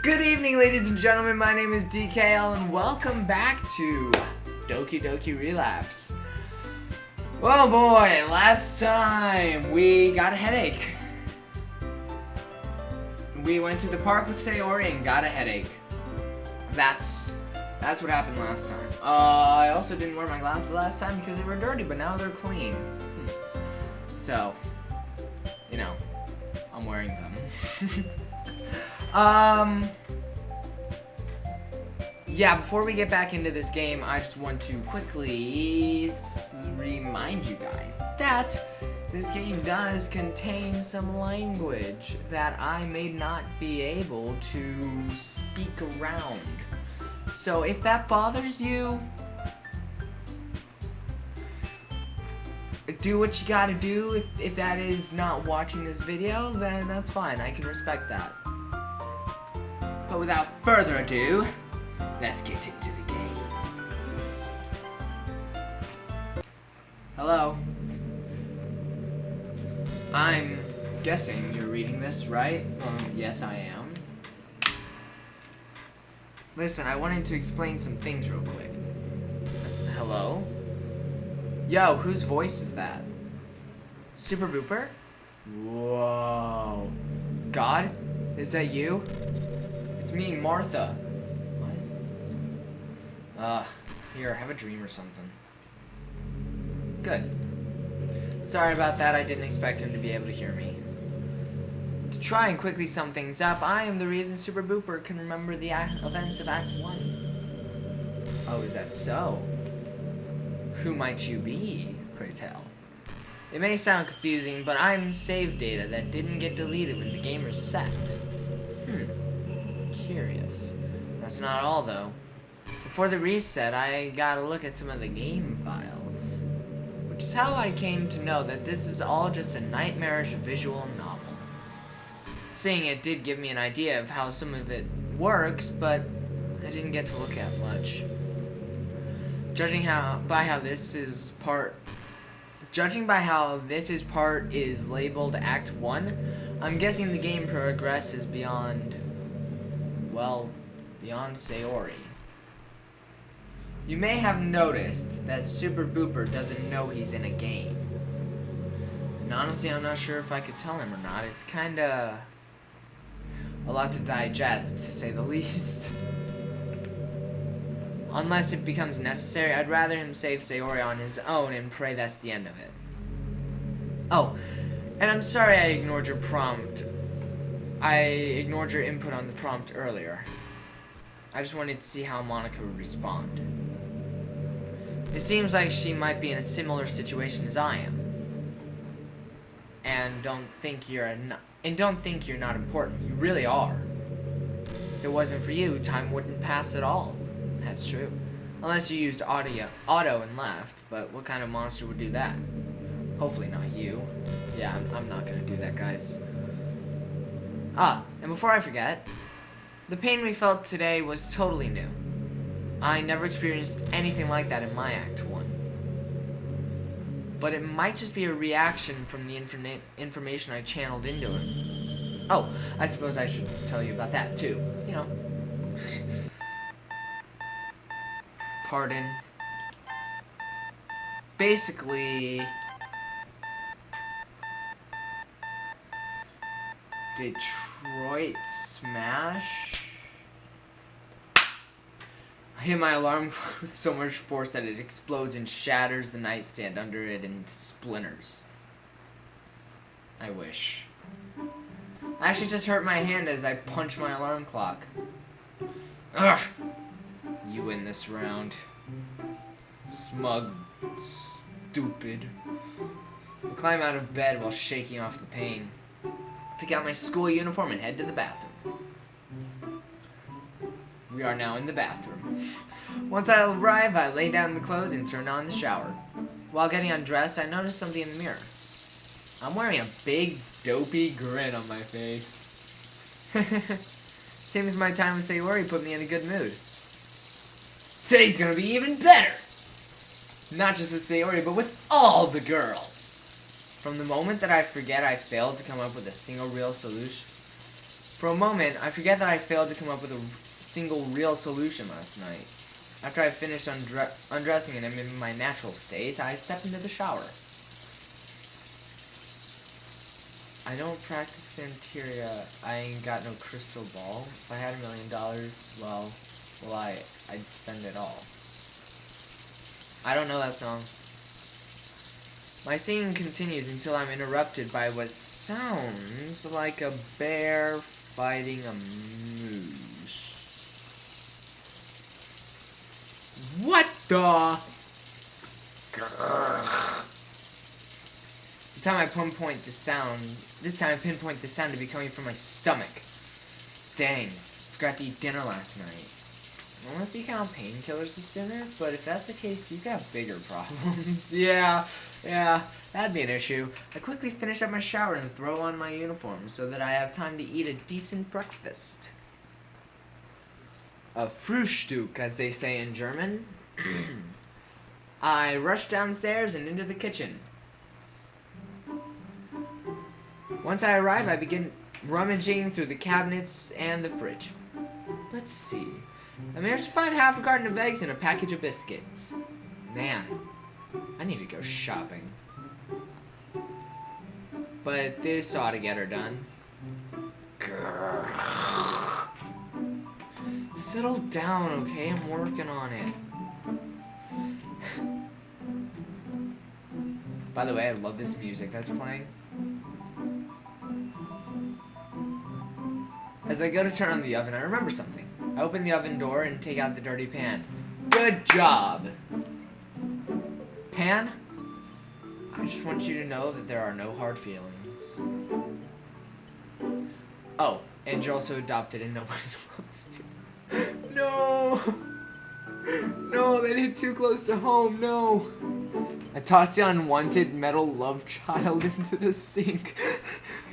Good evening, ladies and gentlemen. My name is DKL, and welcome back to Doki Doki Relapse. Oh boy, last time we got a headache. We went to the park with Sayori and got a headache. That's what happened last time. I also didn't wear my glasses last time because they were dirty, but now they're clean. So, you know, I'm wearing them. Yeah, before we get back into this game, I just want to quickly remind you guys that this game does contain some language that I may not be able to speak around. So if that bothers you, do what you gotta do. If that is not watching this video, then that's fine. I can respect that. But without further ado, let's get into the game. Hello. I'm guessing you're reading this, right? Yes, I am. Listen, I wanted to explain some things real quick. Hello? Yo, whose voice is that? Super Booper? Whoa. God? Is that you? It's me, Martha. What? Here, have a dream or something. Good. Sorry about that, I didn't expect him to be able to hear me. To try and quickly sum things up, I am the reason Super Booper can remember the events of Act 1. Oh, is that so? Who might you be, pray tell? It may sound confusing, but I'm save data that didn't get deleted when the game reset. Curious. That's not all, though. Before the reset, I got a look at some of the game files, which is how I came to know that this is all just a nightmarish visual novel. Seeing it did give me an idea of how some of it works, but I didn't get to look at much. Judging by how this is part is labeled Act 1, I'm guessing the game progresses beyond Sayori. You may have noticed that Super Booper doesn't know he's in a game. And honestly, I'm not sure if I could tell him or not. It's kinda a lot to digest, to say the least. Unless it becomes necessary, I'd rather him save Sayori on his own and pray that's the end of it. Oh, and I'm sorry I ignored your prompt. I ignored your input on the prompt earlier. I just wanted to see how Monika would respond. It seems like she might be in a similar situation as I am. And don't think you're not important. You really are. If it wasn't for you, time wouldn't pass at all. That's true. Unless you used auto and left, but what kind of monster would do that? Hopefully not you. Yeah, I'm not gonna do that, guys. And before I forget, the pain we felt today was totally new. I never experienced anything like that in my Act 1. But it might just be a reaction from the information I channeled into him. Oh, I suppose I should tell you about that too. You know. Pardon. Basically, Detroit Smash. I hit my alarm clock with so much force that it explodes and shatters the nightstand under it into splinters. I wish. I actually just hurt my hand as I punched my alarm clock. Ugh! You win this round. Smug, stupid. I climb out of bed while shaking off the pain. Pick out my school uniform and head to the bathroom. We are now in the bathroom. Once I arrive, I lay down the clothes and turn on the shower. While getting undressed, I noticed something in the mirror. I'm wearing a big, dopey grin on my face. Seems my time with Sayori put me in a good mood. Today's gonna be even better! Not just with Sayori, but with all the girls. From the moment that I forget I failed to come up with a single real solution, For a moment, I forget that I failed to come up with a single real solution last night. After I finished undressing and I'm in my natural state, I stepped into the shower. I don't practice Santeria. I ain't got no crystal ball. If I had $1 million, well, I'd spend it all. I don't know that song. My singing continues until I'm interrupted by what sounds like a bear fighting a moose. What the? This time I pinpoint the sound to be coming from my stomach. Dang, forgot to eat dinner last night. Unless you count painkillers as dinner, but if that's the case, you've got bigger problems. Yeah, that'd be an issue. I quickly finish up my shower and throw on my uniform so that I have time to eat a decent breakfast. A Frühstück, as they say in German. I rush downstairs and into the kitchen. Once I arrive, I begin rummaging through the cabinets and the fridge. Let's see. I managed to find half a carton of eggs and a package of biscuits. Man, I need to go shopping. But this ought to get her done. Grr. Settle down, okay? I'm working on it. By the way, I love this music that's playing. As I go to turn on the oven, I remember something. I open the oven door and take out the dirty pan. Good job! Pan, I just want you to know that there are no hard feelings. Oh, and you're also adopted and nobody loves you. No! No, that hit too close to home, no! I toss the unwanted metal love child into the sink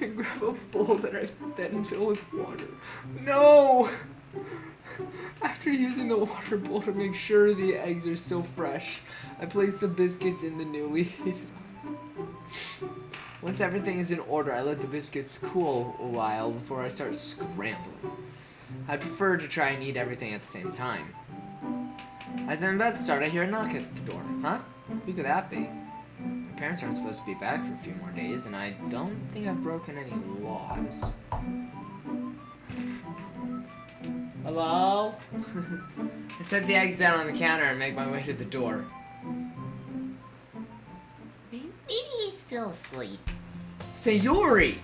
and grab a bowl that I then fill with water. No! After using the water bowl to make sure the eggs are still fresh, I place the biscuits in the newly heated oven. Once everything is in order, I let the biscuits cool a while before I start scrambling. I prefer to try and eat everything at the same time. As I'm about to start, I hear a knock at the door. Huh? Who could that be? My parents aren't supposed to be back for a few more days, and I don't think I've broken any laws. Hello? I set the eggs down on the counter and make my way to the door. Maybe he's still asleep. Sayori!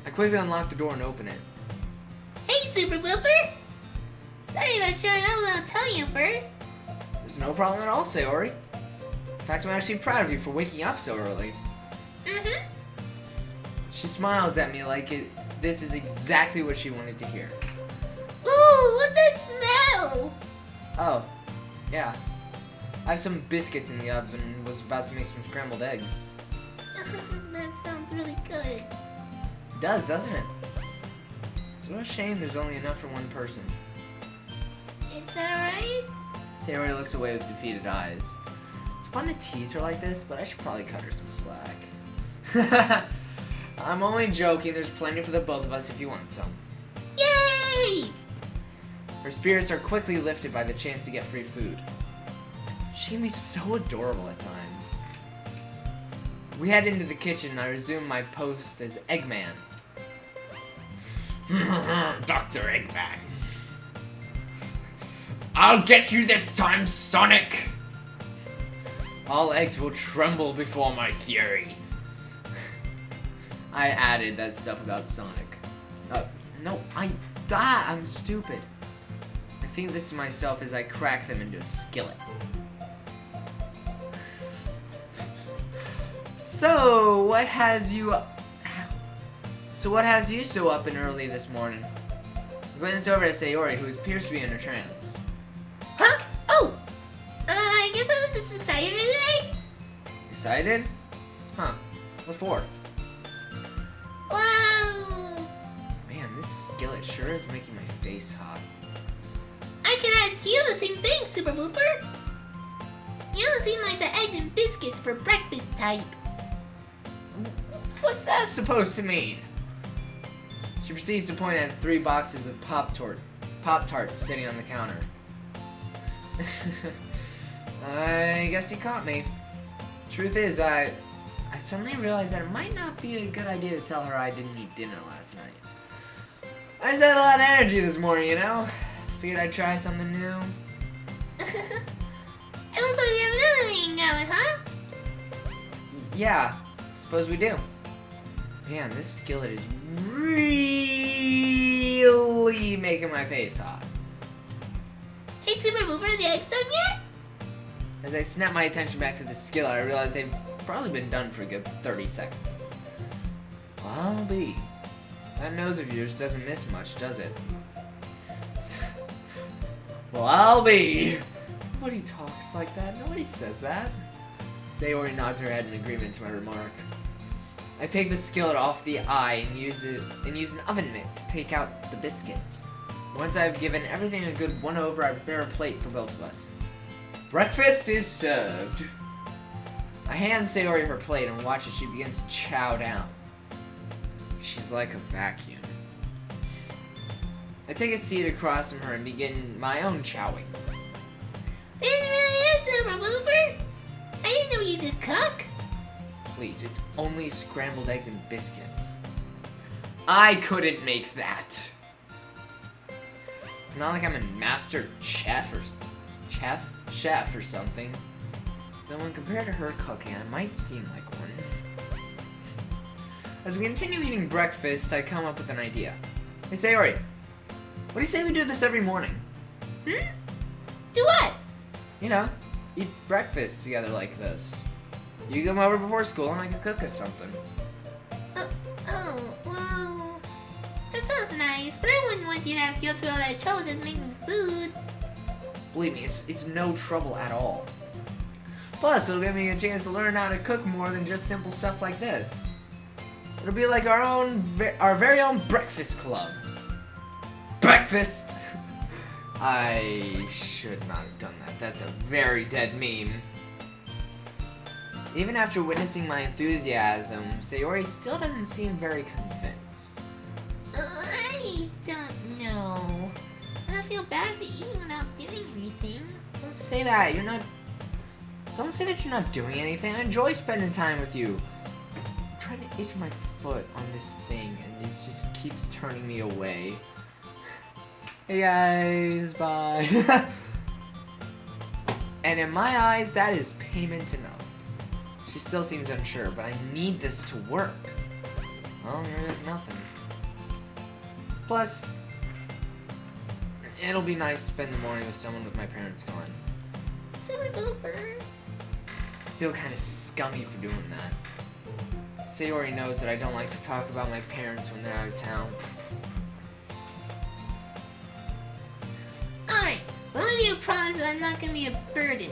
I quickly unlock the door and open it. Hey, Super Whooper! Sorry about showing up without telling you first. There's no problem at all, Sayori. In fact, I'm actually proud of you for waking up so early. Mm-hmm. She smiles at me like this is exactly what she wanted to hear. Ooh, what's that smell? Oh, yeah. I have some biscuits in the oven and was about to make some scrambled eggs. That sounds really good. It does, doesn't it? It's a shame there's only enough for one person. Is that right? Sayori looks away with defeated eyes. It's fun to tease her like this, but I should probably cut her some slack. I'm only joking. There's plenty for the both of us if you want some. Yay! Her spirits are quickly lifted by the chance to get free food. She can be so adorable at times. We head into the kitchen and I resume my post as Eggman. Dr. Eggman. I'll get you this time, Sonic! All eggs will tremble before my fury. I added that stuff about Sonic. No, I'm stupid. I think this to myself as I crack them into a skillet. So, what has you so up and early this morning? I glanced over at Sayori, who appears to be in a trance. Huh? Oh! I guess I was just excited today. Excited? Huh. What for? Well... Man, this skillet sure is making my face hot. I can ask you the same thing, Super Blooper. You don't seem like the eggs and biscuits for breakfast type. What's that supposed to mean? She proceeds to point at 3 boxes of Pop-Tarts sitting on the counter. I guess he caught me. Truth is, I suddenly realized that it might not be a good idea to tell her I didn't eat dinner last night. I just had a lot of energy this morning, you know? Figured I'd try something new. It looks like we have another thing going, huh? Yeah, suppose we do. Man, this skillet is really making my face hot. Hey, Super Booper, the egg's done yet? As I snap my attention back to the skillet, I realize they've probably been done for a good 30 seconds. Well, I'll be. That nose of yours doesn't miss much, does it? Well, I'll be. Nobody talks like that. Nobody says that. Sayori nods her head in agreement to my remark. I take the skillet off the eye and use an oven mitt to take out the biscuits. Once I've given everything a good one-over, I prepare a plate for both of us. Breakfast is served. I hand Sayori her plate and watch as she begins to chow down. She's like a vacuum. I take a seat across from her and begin my own chowing. This really is Super Booper. I didn't know you could cook. Please, it's only scrambled eggs and biscuits. I couldn't make that. It's not like I'm a master chef or something. Though when compared to her cooking, I might seem like one. As we continue eating breakfast, I come up with an idea. Hey Sayori, what do you say we do this every morning? Do what? You know, eat breakfast together like this. You come over before school and I can cook us something. Well, that sounds nice, but I wouldn't want you to have to go through all that trouble just making food. Believe me, it's no trouble at all. Plus, it'll give me a chance to learn how to cook more than just simple stuff like this. It'll be like our very own breakfast club. Breakfast! I should not have done that. That's a very dead meme. Even after witnessing my enthusiasm, Sayori still doesn't seem very convinced. I don't know. I feel bad for eating without doing anything. Don't say that. Don't say that you're not doing anything. I enjoy spending time with you. I'm trying to itch my foot on this thing, and it just keeps turning me away. Hey guys, bye. And in my eyes, that is payment enough. She still seems unsure, but I need this to work. Well, there's nothing. Plus, it'll be nice to spend the morning with someone with my parents gone. Super Booper. I feel kind of scummy for doing that. Sayori knows that I don't like to talk about my parents when they're out of town. Alright, one of you promise that I'm not gonna be a burden.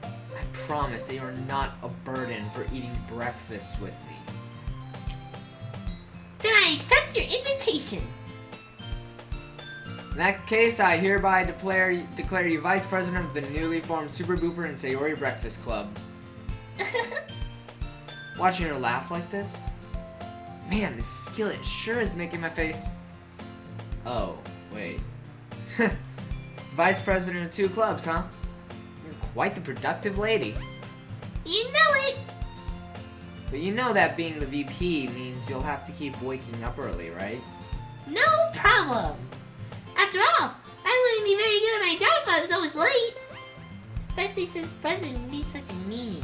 I promise that you're not a burden for eating breakfast with me. Then I accept your invitation. In that case, I hereby declare you Vice President of the newly formed Super Booper and Sayori Breakfast Club. Watching her laugh like this? Man, this skillet sure is making my face... Oh, wait. Vice President of 2 clubs, huh? You're quite the productive lady. You know it. But you know that being the VP means you'll have to keep waking up early, right? No problem. After all, I wouldn't be very good at my job if I was always late. Especially since President would be such a meanie.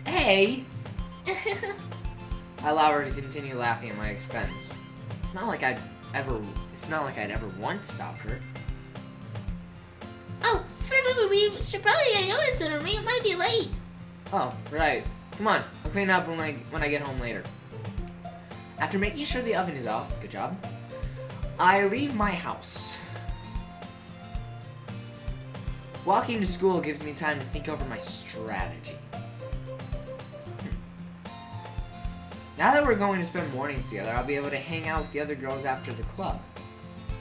Hey! I allow her to continue laughing at my expense. It's not like I'd ever want to stop her. Oh, Super Booper, we should probably get going soon or we might be late. Oh, right. Come on, I'll clean up when I get home later. After making sure the oven is off, good job, I leave my house. Walking to school gives me time to think over my strategy. Now that we're going to spend mornings together, I'll be able to hang out with the other girls after the club.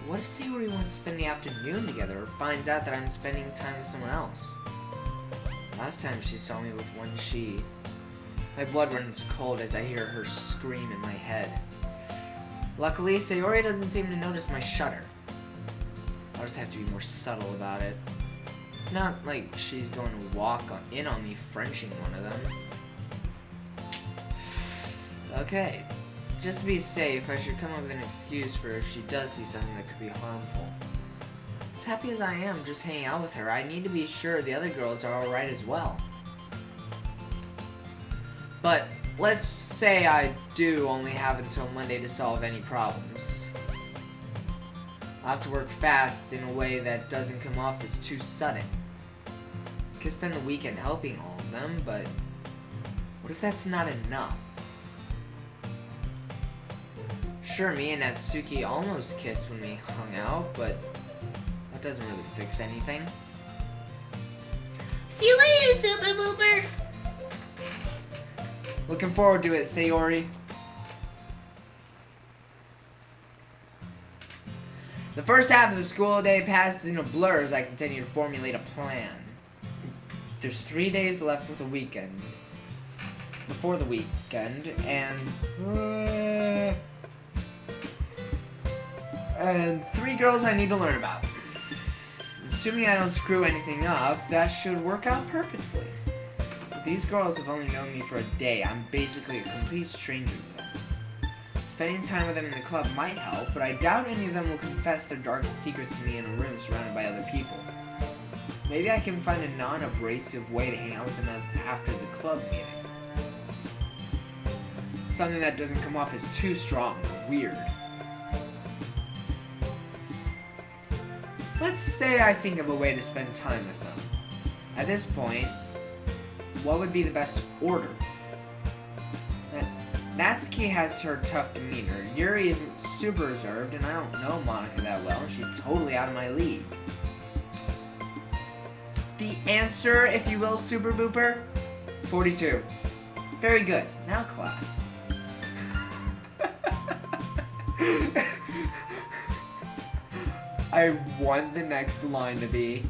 What if Sayori wants to spend the afternoon together or finds out that I'm spending time with someone else? Last time she saw me with one she. My blood runs cold as I hear her scream in my head. Luckily, Sayori doesn't seem to notice my shudder. I'll just have to be more subtle about it. It's not like she's going to walk in on me Frenching one of them. Okay. Just to be safe, I should come up with an excuse for if she does see something that could be harmful. As happy as I am just hanging out with her, I need to be sure the other girls are alright as well. But let's say I do only have until Monday to solve any problems. I'll have to work fast in a way that doesn't come off as too sudden. I could spend the weekend helping all of them, but what if that's not enough? Sure, me and Natsuki almost kissed when we hung out, but that doesn't really fix anything. See you later, Super Booper! Looking forward to it, Sayori. The first half of the school day passes in a blur as I continue to formulate a plan. There's 3 days left with the weekend. Before the weekend, and 3 girls I need to learn about. Assuming I don't screw anything up, that should work out perfectly. But these girls have only known me for a day. I'm basically a complete stranger to them. Spending time with them in the club might help, but I doubt any of them will confess their darkest secrets to me in a room surrounded by other people. Maybe I can find a non-abrasive way to hang out with them after the club meeting. Something that doesn't come off as too strong or weird. Let's say I think of a way to spend time with them. At this point, what would be the best order? Natsuki has her tough demeanor, Yuri isn't super reserved, and I don't know Monika that well, and she's totally out of my league. The answer, if you will, Super Booper? 42. Very good. Now class. I want the next line to be,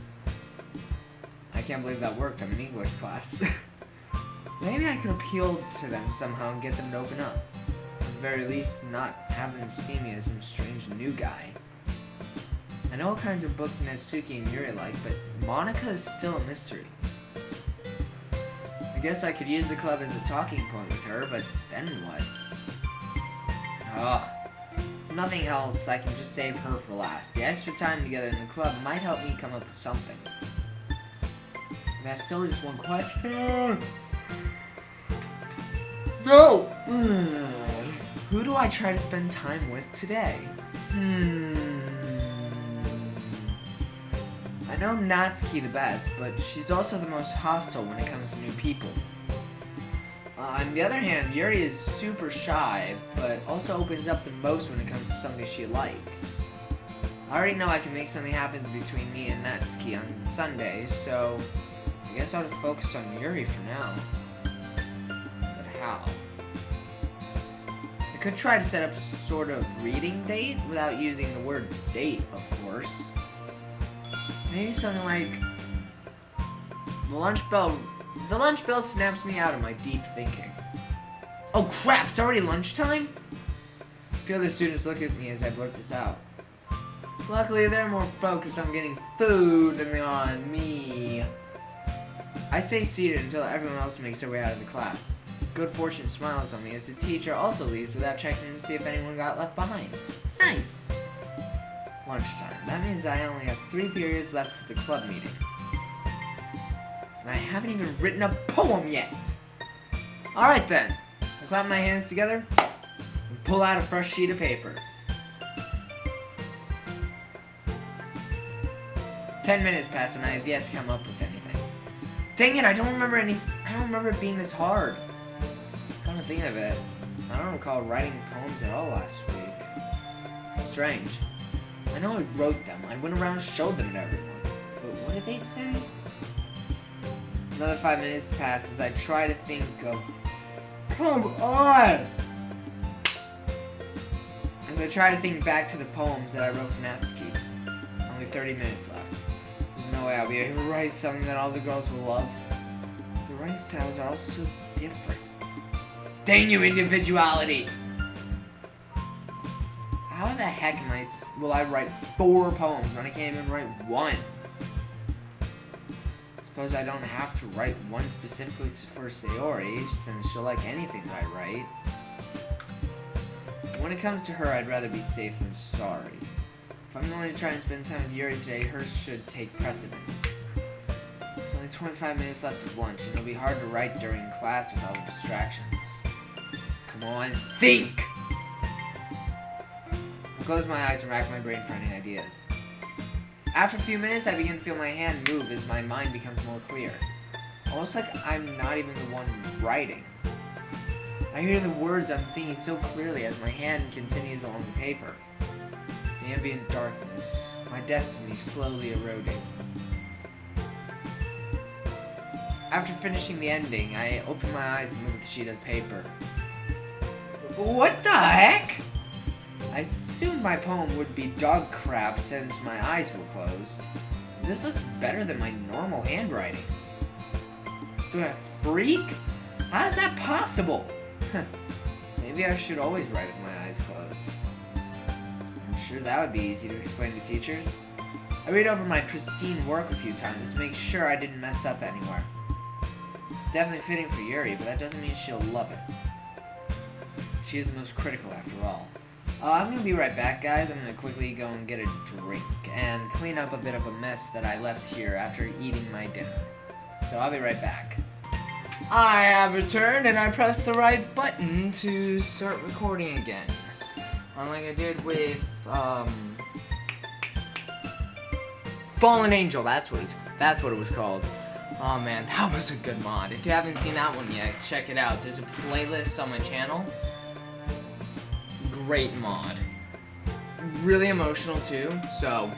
I can't believe that worked, I'm in English class. Maybe I could appeal to them somehow and get them to open up. At the very least, not have them see me as some strange new guy. I know what kinds of books Natsuki and Yuri like, but Monika is still a mystery. I guess I could use the club as a talking point with her, but then what? Ugh. If nothing else, I can just save her for last. The extra time together in the club might help me come up with something. That still leaves one question. No! Who do I try to spend time with today? I know Natsuki the best, but she's also the most hostile when it comes to new people. On the other hand, Yuri is super shy, but also opens up the most when it comes to something she likes. I already know I can make something happen between me and Natsuki on Sundays, so I guess I'll focus on Yuri for now. But how? I could try to set up a sort of reading date without using the word date, of course. Maybe something like the lunch bell snaps me out of my deep thinking. Oh crap, it's already lunchtime? I feel the students look at me as I blurt this out. Luckily, they're more focused on getting food than they are on me. I stay seated until everyone else makes their way out of the class. Good fortune smiles on me as the teacher also leaves without checking to see if anyone got left behind. Nice. Lunchtime. That means I only have 3 periods left for the club meeting. And I haven't even written a poem yet. Alright then. I clap my hands together and pull out a fresh sheet of paper. 10 minutes pass and I have yet to come up with anything. Dang it, I don't remember it being this hard. Come to think of it, I don't recall writing poems at all last week. Strange. I know I wrote them. I went around and showed them to everyone. But what did they say? Another 5 minutes pass as I try to think of... Come on! As I try to think back to the poems that I wrote for Natsuki. Only 30 minutes left. There's no way I'll be able to write something that all the girls will love. The writing styles are all so different. Dang you, individuality! How the heck will I write 4 poems when I can't even write 1? Suppose I don't have to write one specifically for Sayori, since she'll like anything that I write. When it comes to her, I'd rather be safe than sorry. If I'm going to try and spend time with Yuri today, hers should take precedence. There's only 25 minutes left of lunch, and it'll be hard to write during class with all the distractions. Come on, think! I close my eyes and rack my brain for any ideas. After a few minutes, I begin to feel my hand move as my mind becomes more clear. Almost like I'm not even the one writing. I hear the words I'm thinking so clearly as my hand continues along the paper. The ambient darkness, my destiny slowly eroding. After finishing the ending, I open my eyes and look at the sheet of paper. What the heck? I assumed my poem would be dog crap since my eyes were closed. This looks better than my normal handwriting. Do I freak? How is that possible? Maybe I should always write with my eyes closed. I'm sure that would be easy to explain to teachers. I read over my pristine work a few times to make sure I didn't mess up anywhere. It's definitely fitting for Yuri, but that doesn't mean she'll love it. She is the most critical after all. I'm gonna be right back, guys. I'm gonna quickly go and get a drink and clean up a bit of a mess that I left here after eating my dinner. So I'll be right back. I have returned and I pressed the right button to start recording again. Unlike I did with Fallen Angel, that's what it was called. Oh man, that was a good mod. If you haven't seen that one yet, check it out. There's a playlist on my channel. Great mod. Really emotional too, so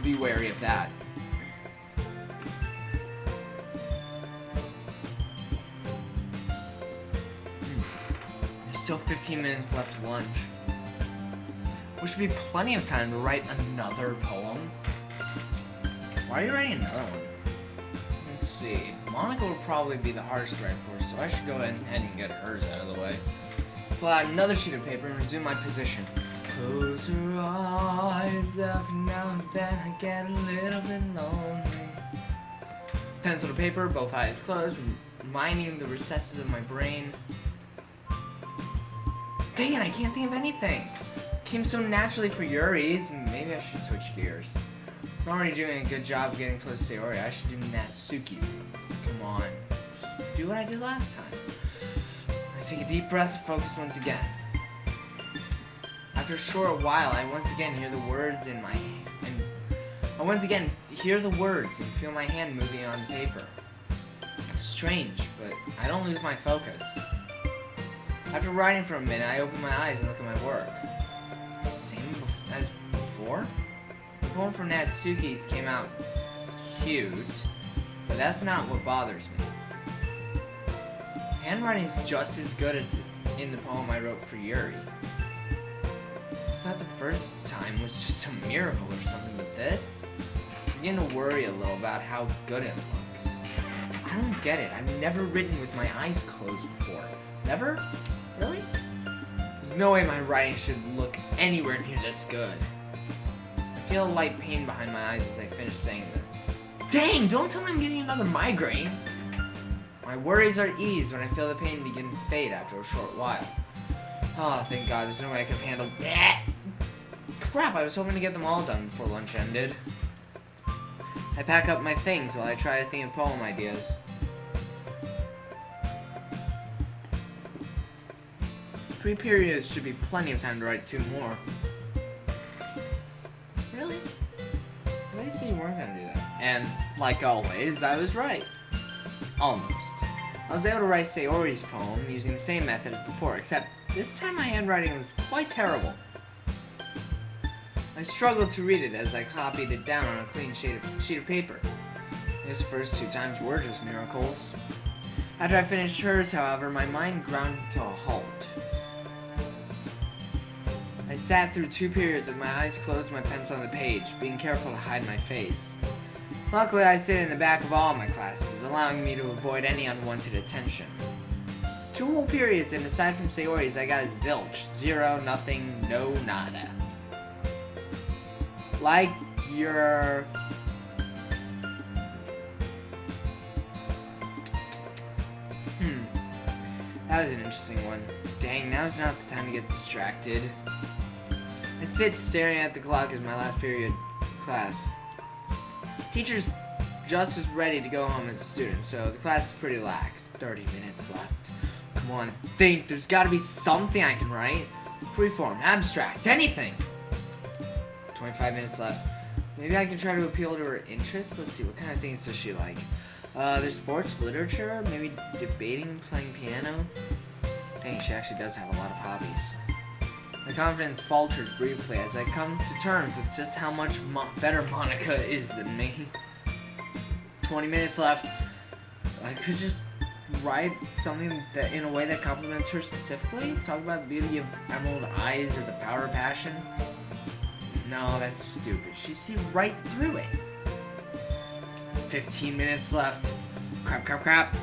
be wary of that. There's still 15 minutes left of lunch, which should be plenty of time to write another poem. Why are you writing another one? Let's see. Monika would probably be the hardest to write for, so I should go ahead and get hers out of the way. Pull out another sheet of paper and resume my position. Close your eyes, every now and then I get a little bit lonely. Pencil to paper, both eyes closed, reminding the recesses of my brain. Dang it, I can't think of anything. Came so naturally for Yuri's, maybe I should switch gears. I'm already doing a good job of getting close to Sayori. I should do Natsuki's things. Come on. Just do what I did last time. I take a deep breath and focus once again. After a short while, I once again hear the words and feel my hand moving on the paper. It's strange, but I don't lose my focus. After writing for a minute, I open my eyes and look at my work. Same as before? The poem from Natsuki's came out cute, but that's not what bothers me. Handwriting is just as good as in the poem I wrote for Yuri. I thought the first time was just a miracle or something, but this? I begin to worry a little about how good it looks. I don't get it. I've never written with my eyes closed before. Never? Really? There's no way my writing should look anywhere near this good. I feel a light pain behind my eyes as I finish saying this. Dang, don't tell me I'm getting another migraine. My worries are eased when I feel the pain begin to fade after a short while. Oh, thank God, there's no way I can handle that. Crap, I was hoping to get them all done before lunch ended. I pack up my things while I try to think of poem ideas. 3 periods should be plenty of time to write 2 more. Really? I thought you said you weren't gonna do that. And, like always, I was right. Almost. I was able to write Sayori's poem using the same method as before, except this time my handwriting was quite terrible. I struggled to read it as I copied it down on a clean sheet of paper. Those first 2 times were just miracles. After I finished hers, however, my mind ground to a halt. I sat through 2 periods with my eyes closed and my pencil on the page, being careful to hide my face. Luckily, I sit in the back of all my classes, allowing me to avoid any unwanted attention. 2 whole periods, and aside from Sayori's, I got a zilch. 0, nothing, no nada. Like your... That was an interesting one. Dang, now's not the time to get distracted. I sit staring at the clock as my last period class. Teacher's just as ready to go home as a student, so the class is pretty lax. 30 minutes left. Come on, think. There's gotta be something I can write. Freeform, abstract, anything. 25 minutes left. Maybe I can try to appeal to her interests. Let's see, what kind of things does she like? There's sports, literature, maybe debating, playing piano. Dang, she actually does have a lot of hobbies. My confidence falters briefly as I come to terms with just how much better Monika is than me. 20 minutes left. I could just write something that in a way that compliments her specifically. Talk about the beauty of emerald eyes or the power of passion. No, that's stupid. She sees right through it. 15 minutes left. Crap.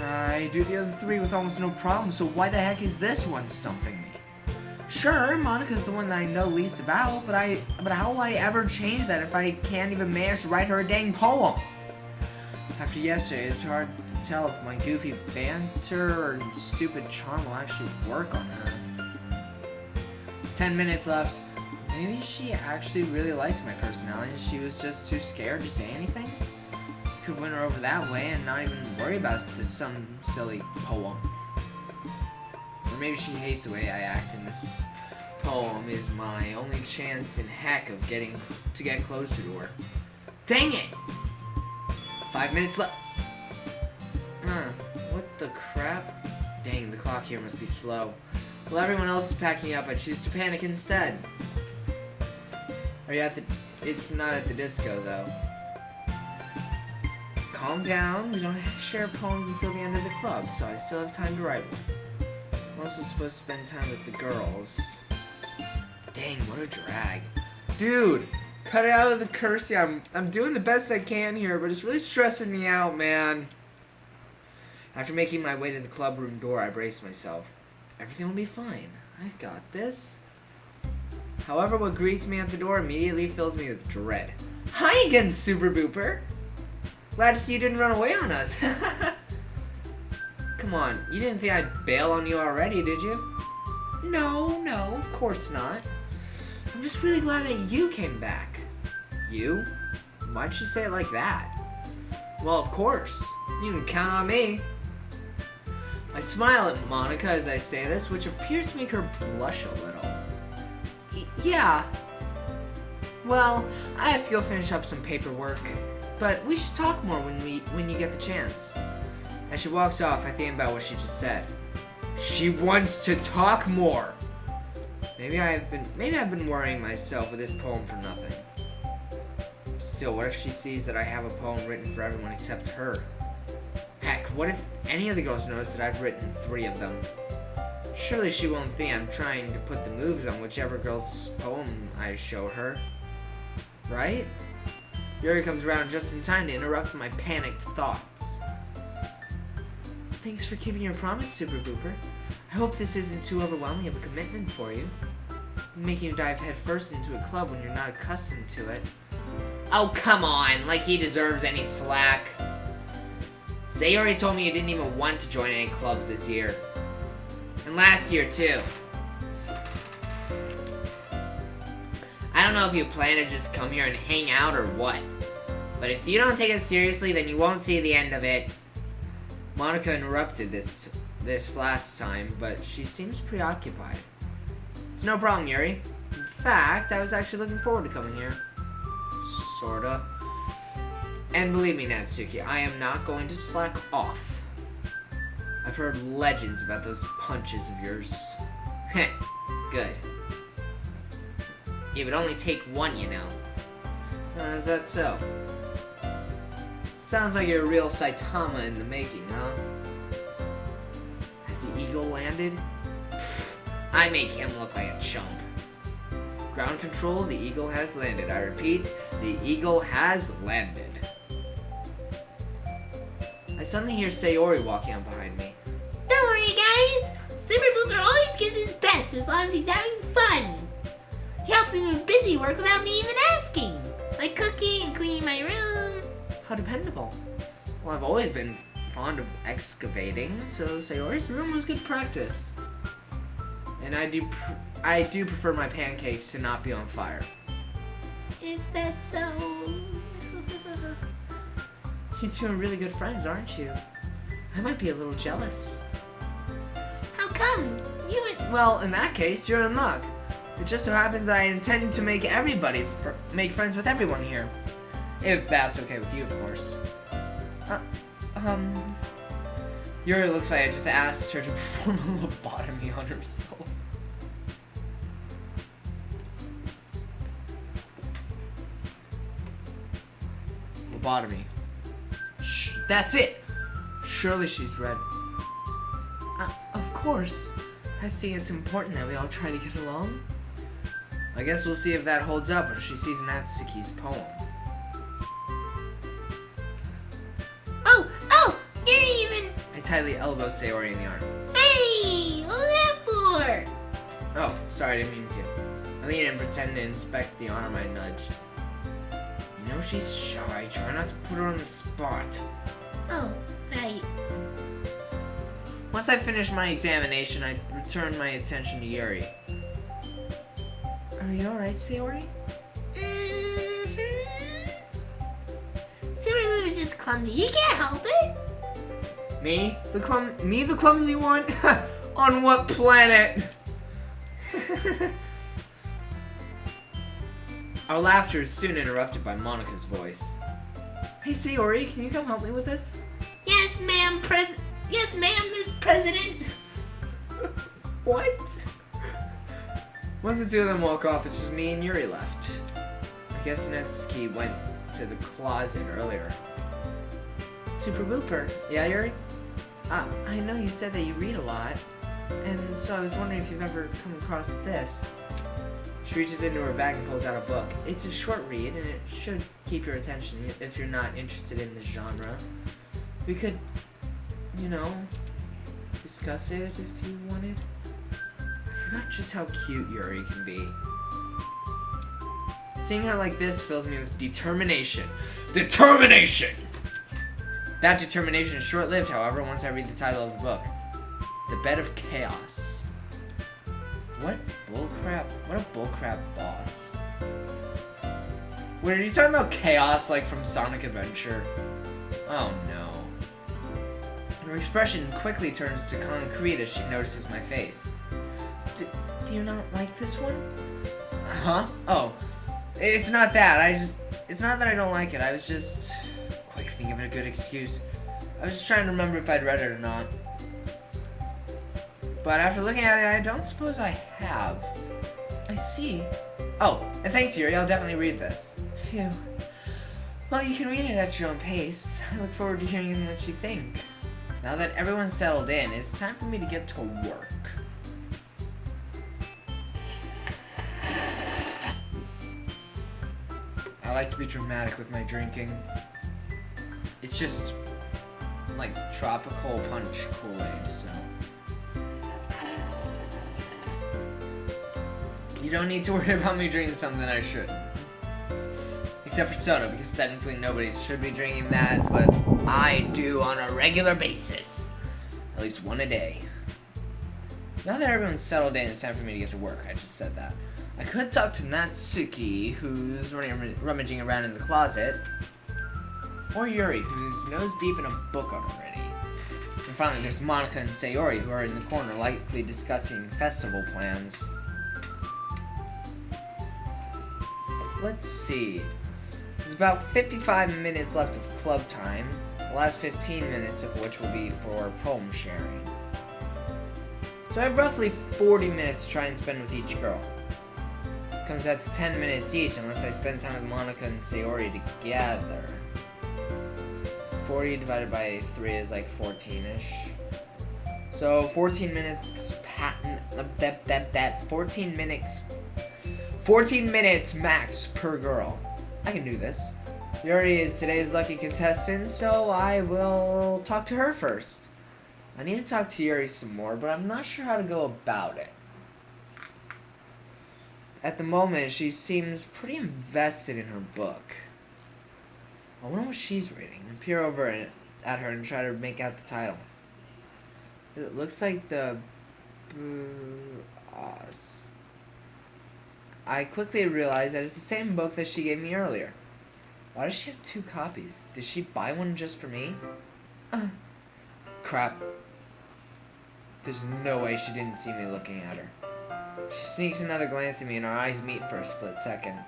I do the other 3 with almost no problem, so why the heck is this one stumping me? Sure, Monika's the one that I know least about, but how will I ever change that if I can't even manage to write her a dang poem? After yesterday, it's hard to tell if my goofy banter or stupid charm will actually work on her. 10 minutes left. Maybe she actually really likes my personality and she was just too scared to say anything? Could win her over that way and not even worry about some silly poem. Or maybe she hates the way I act and this poem is my only chance in heck of getting to get closer to her. Dang it! 5 minutes left. What the crap? Dang, the clock here must be slow. While everyone else is packing up, I choose to panic instead. Are you at the... It's not at the disco, though. Calm down. We don't share poems until the end of the club, so I still have time to write one. I'm also supposed to spend time with the girls. Dang, what a drag. Dude, cut it out of the cursing. I'm doing the best I can here, but it's really stressing me out, man. After making my way to the club room door, I brace myself. Everything will be fine. I've got this. However, what greets me at the door immediately fills me with dread. Hi again, Super Booper! Glad to see you didn't run away on us. Come on, you didn't think I'd bail on you already, did you? No, of course not. I'm just really glad that you came back. You? Why'd you say it like that? Well, of course. You can count on me. I smile at Monika as I say this, which appears to make her blush a little. Yeah. Well, I have to go finish up some paperwork. But we should talk more when you get the chance. As she walks off, I think about what she just said. She wants to talk more. Maybe I've been worrying myself with this poem for nothing. Still, what if she sees that I have a poem written for everyone except her? Heck, what if any of the girls notice that I've written 3 of them? Surely she won't think I'm trying to put the moves on whichever girl's poem I show her. Right? Yuri comes around just in time to interrupt my panicked thoughts. Thanks for keeping your promise, Super Booper. I hope this isn't too overwhelming of a commitment for you. Making you dive headfirst into a club when you're not accustomed to it. Oh, come on, like he deserves any slack. Sayori told me you didn't even want to join any clubs this year. And last year, too. I don't know if you plan to just come here and hang out or what. But if you don't take it seriously, then you won't see the end of it. Monika interrupted this last time, but she seems preoccupied. It's no problem, Yuri. In fact, I was actually looking forward to coming here. Sorta. And believe me, Natsuki, I am not going to slack off. I've heard legends about those punches of yours. Heh, good. It would only take one, you know. Is that so? Sounds like you're a real Saitama in the making, huh? Has the eagle landed? Pfft, I make him look like a chump. Ground control, the eagle has landed. I repeat, the eagle has landed. I suddenly hear Sayori walking up behind me. Don't worry, guys. Super Blooper always gives his best as long as he's having fun. He helps me with busy work without me even asking. Like cooking and cleaning my room. How dependable. Well, I've always been fond of excavating, so Sayori's room was good practice. And I do prefer my pancakes to not be on fire. Is that so? You two are really good friends, aren't you? I might be a little jealous. How come? You would... Well, in that case, you're in luck. It just so happens that I intend to make make friends with everyone here. If that's okay with you, of course. Yuri looks like I just asked her to perform a lobotomy on herself. Lobotomy. Shh, that's it! Surely she's read. Of course. I think it's important that we all try to get along. I guess we'll see if that holds up when she sees Natsuki's poem. Oh! You're even... I tightly elbow Sayori in the arm. Hey! What was that for? Oh, sorry, I didn't mean to. I lean in and pretend to inspect the arm I nudged. You know she's shy. Try not to put her on the spot. Oh, right. Once I finished my examination, I returned my attention to Yuri. Are you alright, Sayori? Super Blooper's just clumsy. He can't help it. Me? The clumsy one? On what planet? Our laughter is soon interrupted by Monika's voice. Hey Sayori, can you come help me with this? Yes, ma'am, Yes, ma'am, Miss President. What? Once the two of them walk off, it's just me and Yuri left. I guess Natsuki went to the closet earlier. Super Booper. Yeah, Yuri? I know you said that you read a lot, and so I was wondering if you've ever come across this. She reaches into her bag and pulls out a book. It's a short read, and it should keep your attention if you're not interested in the genre. We could, you know, discuss it if you wanted. I forgot just how cute Yuri can be. Seeing her like this fills me with determination. Determination! That determination is short-lived, however, once I read the title of the book. The Bed of Chaos. What bullcrap? What a bullcrap boss. Wait, are you talking about chaos like from Sonic Adventure? Oh no. Her expression quickly turns to concrete as she notices my face. Do you not like this one? Huh? Oh. It's not that. It's not that I don't like it. I was just quick thinking of a good excuse. I was just trying to remember if I'd read it or not. But after looking at it, I don't suppose I have. I see. Oh, and thanks, Yuri. I'll definitely read this. Phew. Well, you can read it at your own pace. I look forward to hearing what you think. Now that everyone's settled in, it's time for me to get to work. I like to be dramatic with my drinking. It's just like tropical punch Kool-Aid, so. You don't need to worry about me drinking something I shouldn't. Except for soda, because technically nobody should be drinking that, but I do on a regular basis. At least one a day. Now that everyone's settled in, it's time for me to get to work. I just said that. I could talk to Natsuki, who's rummaging around in the closet, or Yuri, who's nose deep in a book already. And finally, there's Monika and Sayori, who are in the corner, likely discussing festival plans. Let's see. There's about 55 minutes left of club time, the last 15 minutes of which will be for poem sharing. So I have roughly 40 minutes to try and spend with each girl. Comes out to 10 minutes each unless I spend time with Monika and Sayori together. 40 divided by 3 is like 14-ish. So 14 minutes 14 minutes max per girl. I can do this. Yuri is today's lucky contestant, so I will talk to her first. I need to talk to Yuri some more, but I'm not sure how to go about it. At the moment, she seems pretty invested in her book. I wonder what she's reading. I peer over at her and try to make out the title. It looks like the Oz. I quickly realize that it's the same book that she gave me earlier. Why does she have 2 copies? Did she buy one just for me? Crap. There's no way she didn't see me looking at her. She sneaks another glance at me and our eyes meet for a split second.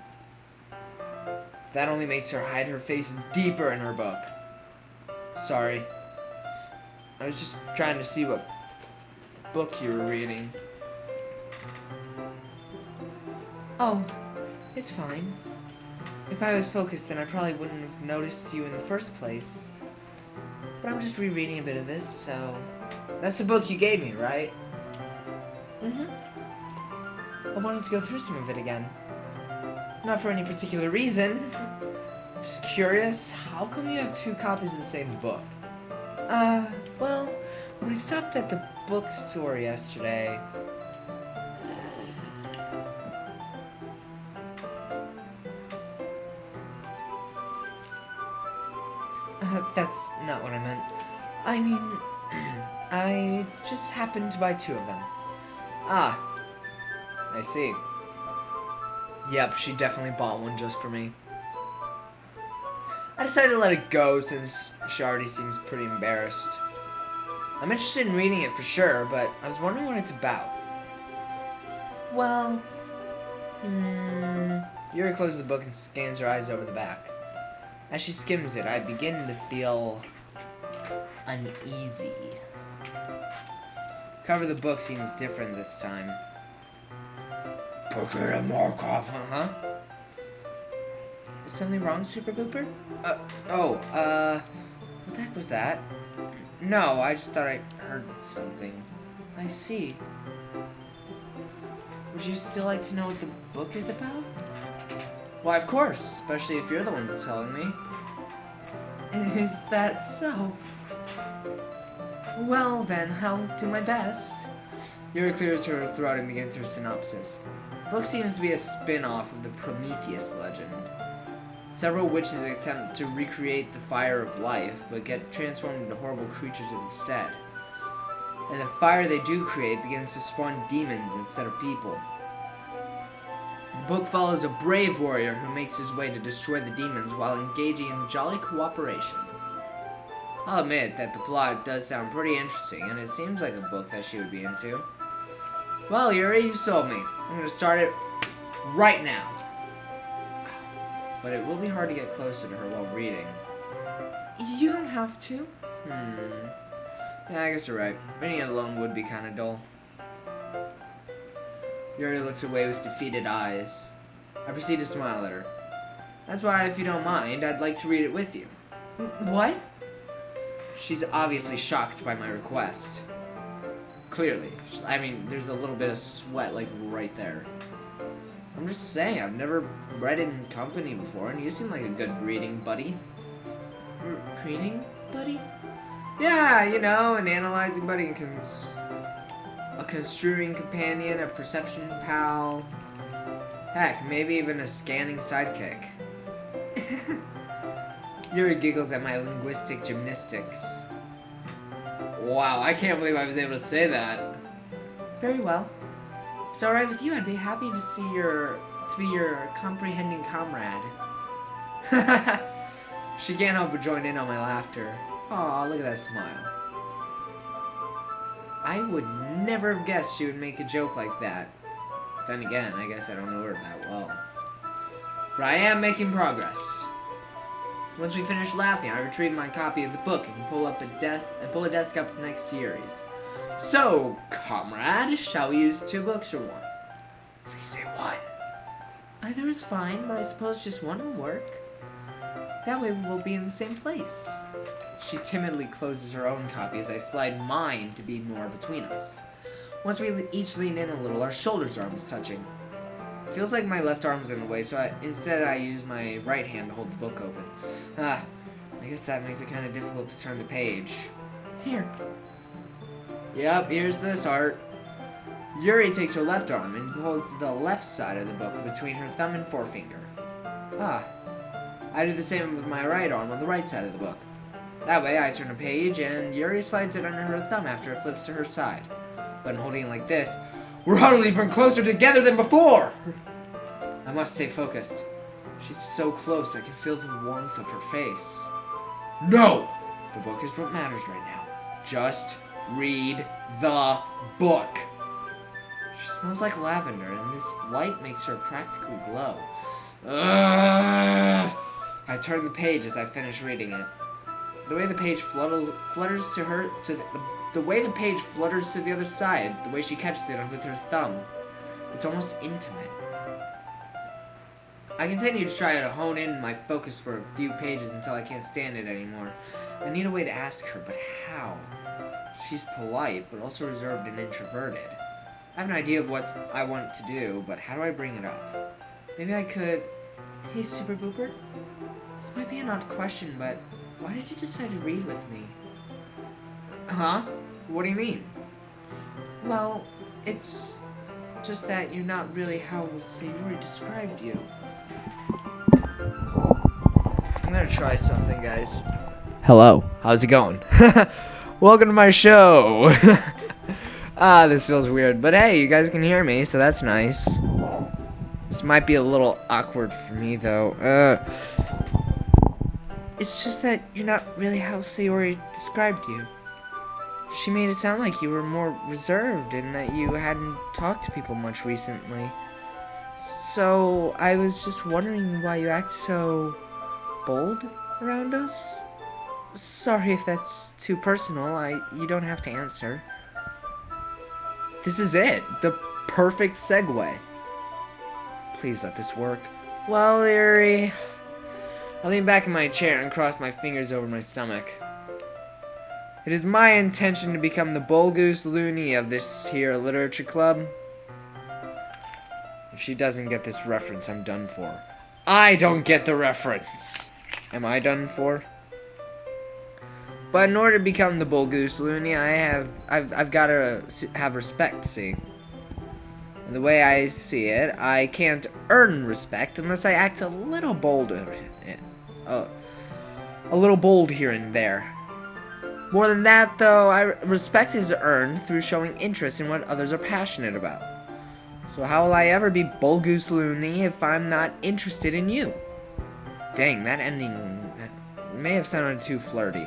That only makes her hide her face deeper in her book. Sorry. I was just trying to see what book you were reading. Oh, it's fine. If I was focused, then I probably wouldn't have noticed you in the first place. But I'm just rereading a bit of this, so... That's the book you gave me, right? I wanted to go through some of it again. Not for any particular reason. Just curious, how come you have 2 copies of the same book? Well, we stopped at the bookstore yesterday. That's not what I meant. I mean, I just happened to buy 2 of them. Ah, I see. Yep, she definitely bought one just for me. I decided to let it go since she already seems pretty embarrassed. I'm interested in reading it for sure, but I was wondering what it's about. Well, Yuri closes the book and scans her eyes over the back. As she skims it, I begin to feel uneasy. Cover of the book seems different this time. Portrait of Markov, Is something wrong, Super Booper? What the heck was that? No, I just thought I heard something. I see. Would you still like to know what the book is about? Why, of course, especially if you're the one telling me. Is that so? Well, then, I'll do my best. Yuri clears her throat and begins her synopsis. The book seems to be a spin-off of the Prometheus legend. Several witches attempt to recreate the fire of life, but get transformed into horrible creatures instead. And the fire they do create begins to spawn demons instead of people. The book follows a brave warrior who makes his way to destroy the demons while engaging in jolly cooperation. I'll admit that the plot does sound pretty interesting, and it seems like a book that she would be into. Well, Yuri, you sold me. I'm going to start it right now. But it will be hard to get closer to her while reading. You don't have to. Yeah, I guess you're right. Reading it alone would be kind of dull. Yuri looks away with defeated eyes. I proceed to smile at her. That's why, if you don't mind, I'd like to read it with you. What? She's obviously shocked by my request. Clearly. I mean, there's a little bit of sweat, like, right there. I'm just saying, I've never read in company before, and you seem like a good reading buddy. Reading buddy? Yeah, you know, an analyzing buddy, a construing companion, a perception pal. Heck, maybe even a scanning sidekick. Yuri giggles at my linguistic gymnastics. Wow, I can't believe I was able to say that. Very well. If it's alright with you, I'd be happy to be your comprehending comrade. She can't help but join in on my laughter. Aw, look at that smile. I would never have guessed she would make a joke like that. Then again, I guess I don't know her that well. But I am making progress. Once we finish laughing, I retrieve my copy of the book and pull a desk up next to Yuri's. So, comrade, shall we use 2 books or 1? Please say 1. Either is fine, but I suppose just 1 will work. That way we'll be in the same place. She timidly closes her own copy as I slide mine to be more between us. Once we each lean in a little, our shoulders are almost touching. It feels like my left arm's in the way, so instead I use my right hand to hold the book open. I guess that makes it kind of difficult to turn the page. Here. Yep, here's this art. Yuri takes her left arm and holds the left side of the book between her thumb and forefinger. Ah, I do the same with my right arm on the right side of the book. That way I turn a page and Yuri slides it under her thumb after it flips to her side. But in holding it like this, we're hardly even closer together than before! I must stay focused. She's so close I can feel the warmth of her face. No! The book is what matters right now. Just read the book. She smells like lavender and this light makes her practically glow. Ugh! I turn the page as I finish reading it. The way the page flutters to her, the way the page flutters to the other side, the way she catches it with her thumb, it's almost intimate. I continue to try to hone in my focus for a few pages until I can't stand it anymore. I need a way to ask her, but how? She's polite, but also reserved and introverted. I have an idea of what I want to do, but how do I bring it up? Maybe I could... Hey, Super Booper? This might be an odd question, but why did you decide to read with me? Huh? What do you mean? Well, it's just that you're not really how Sayori described you. I'm gonna try something, guys. Hello, how's it going? Welcome to my show. This feels weird, but hey, you guys can hear me, so that's nice. This might be a little awkward for me, though. It's just that you're not really how Sayori described you. She made it sound like you were more reserved and that you hadn't talked to people much recently. So, I was just wondering why you act so bold around us? Sorry if that's too personal. You don't have to answer. This is it. The perfect segue. Please let this work. Well, Yuri... I lean back in my chair and cross my fingers over my stomach. It is my intention to become the Bull Goose Looney of this here literature club. If she doesn't get this reference, I'm done for. I don't get the reference. Am I done for? But in order to become the Bull Goose Looney, I've got to have respect, see? And the way I see it, I can't earn respect unless I act a little bolder. A little bold here and there. More than that, though, respect is earned through showing interest in what others are passionate about. So how will I ever be Bull Goose Looney if I'm not interested in you? Dang, that ending may have sounded too flirty.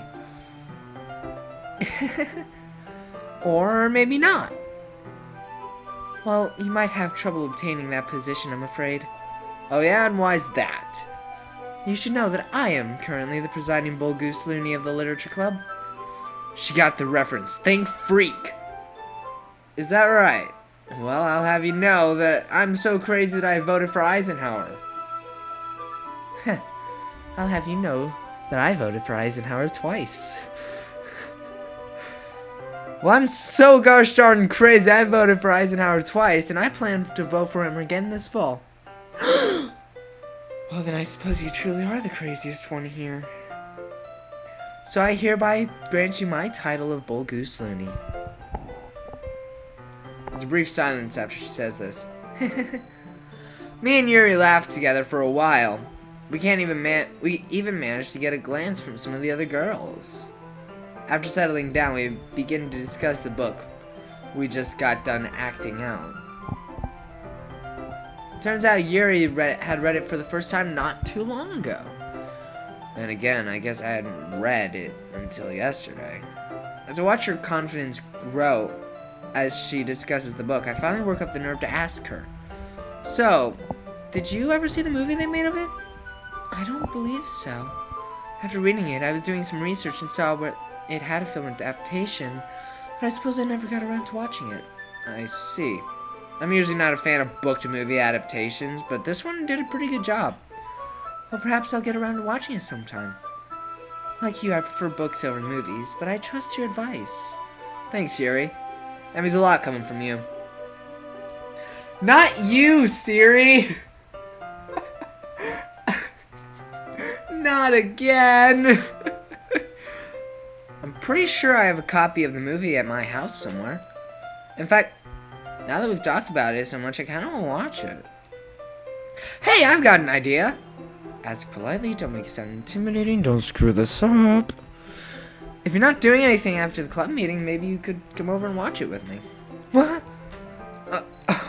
Or maybe not. Well, you might have trouble obtaining that position, I'm afraid. Oh yeah, and why's that? You should know that I am currently the presiding Bull Goose Looney of the Literature Club. She got the reference. Thank freak. Is that right? Well, I'll have you know that I'm so crazy that I voted for Eisenhower. I'll have you know that I voted for Eisenhower twice. Well, I'm so gosh darn crazy I voted for Eisenhower twice, and I plan to vote for him again this fall. Well, then I suppose you truly are the craziest one here. So I hereby grant you my title of Bull Goose Looney. There's a brief silence after she says this. Me and Yuri laughed together for a while. We even managed to get a glance from some of the other girls. After settling down, we begin to discuss the book we just got done acting out. Turns out Yuri had read it for the first time not too long ago. Then again, I guess I hadn't read it until yesterday. As I watch her confidence grow as she discusses the book, I finally work up the nerve to ask her. So, did you ever see the movie they made of it? I don't believe so. After reading it, I was doing some research and saw where it had a film adaptation, but I suppose I never got around to watching it. I see. I'm usually not a fan of book-to-movie adaptations, but this one did a pretty good job. Well, perhaps I'll get around to watching it sometime. Like you, I prefer books over movies, but I trust your advice. Thanks, Siri. That means a lot coming from you. Not you, Siri! Not again! I'm pretty sure I have a copy of the movie at my house somewhere. In fact, now that we've talked about it so much, I kind of want to watch it. Hey, I've got an idea. Ask politely, don't make it sound intimidating, don't screw this up. If you're not doing anything after the club meeting, maybe you could come over and watch it with me. What?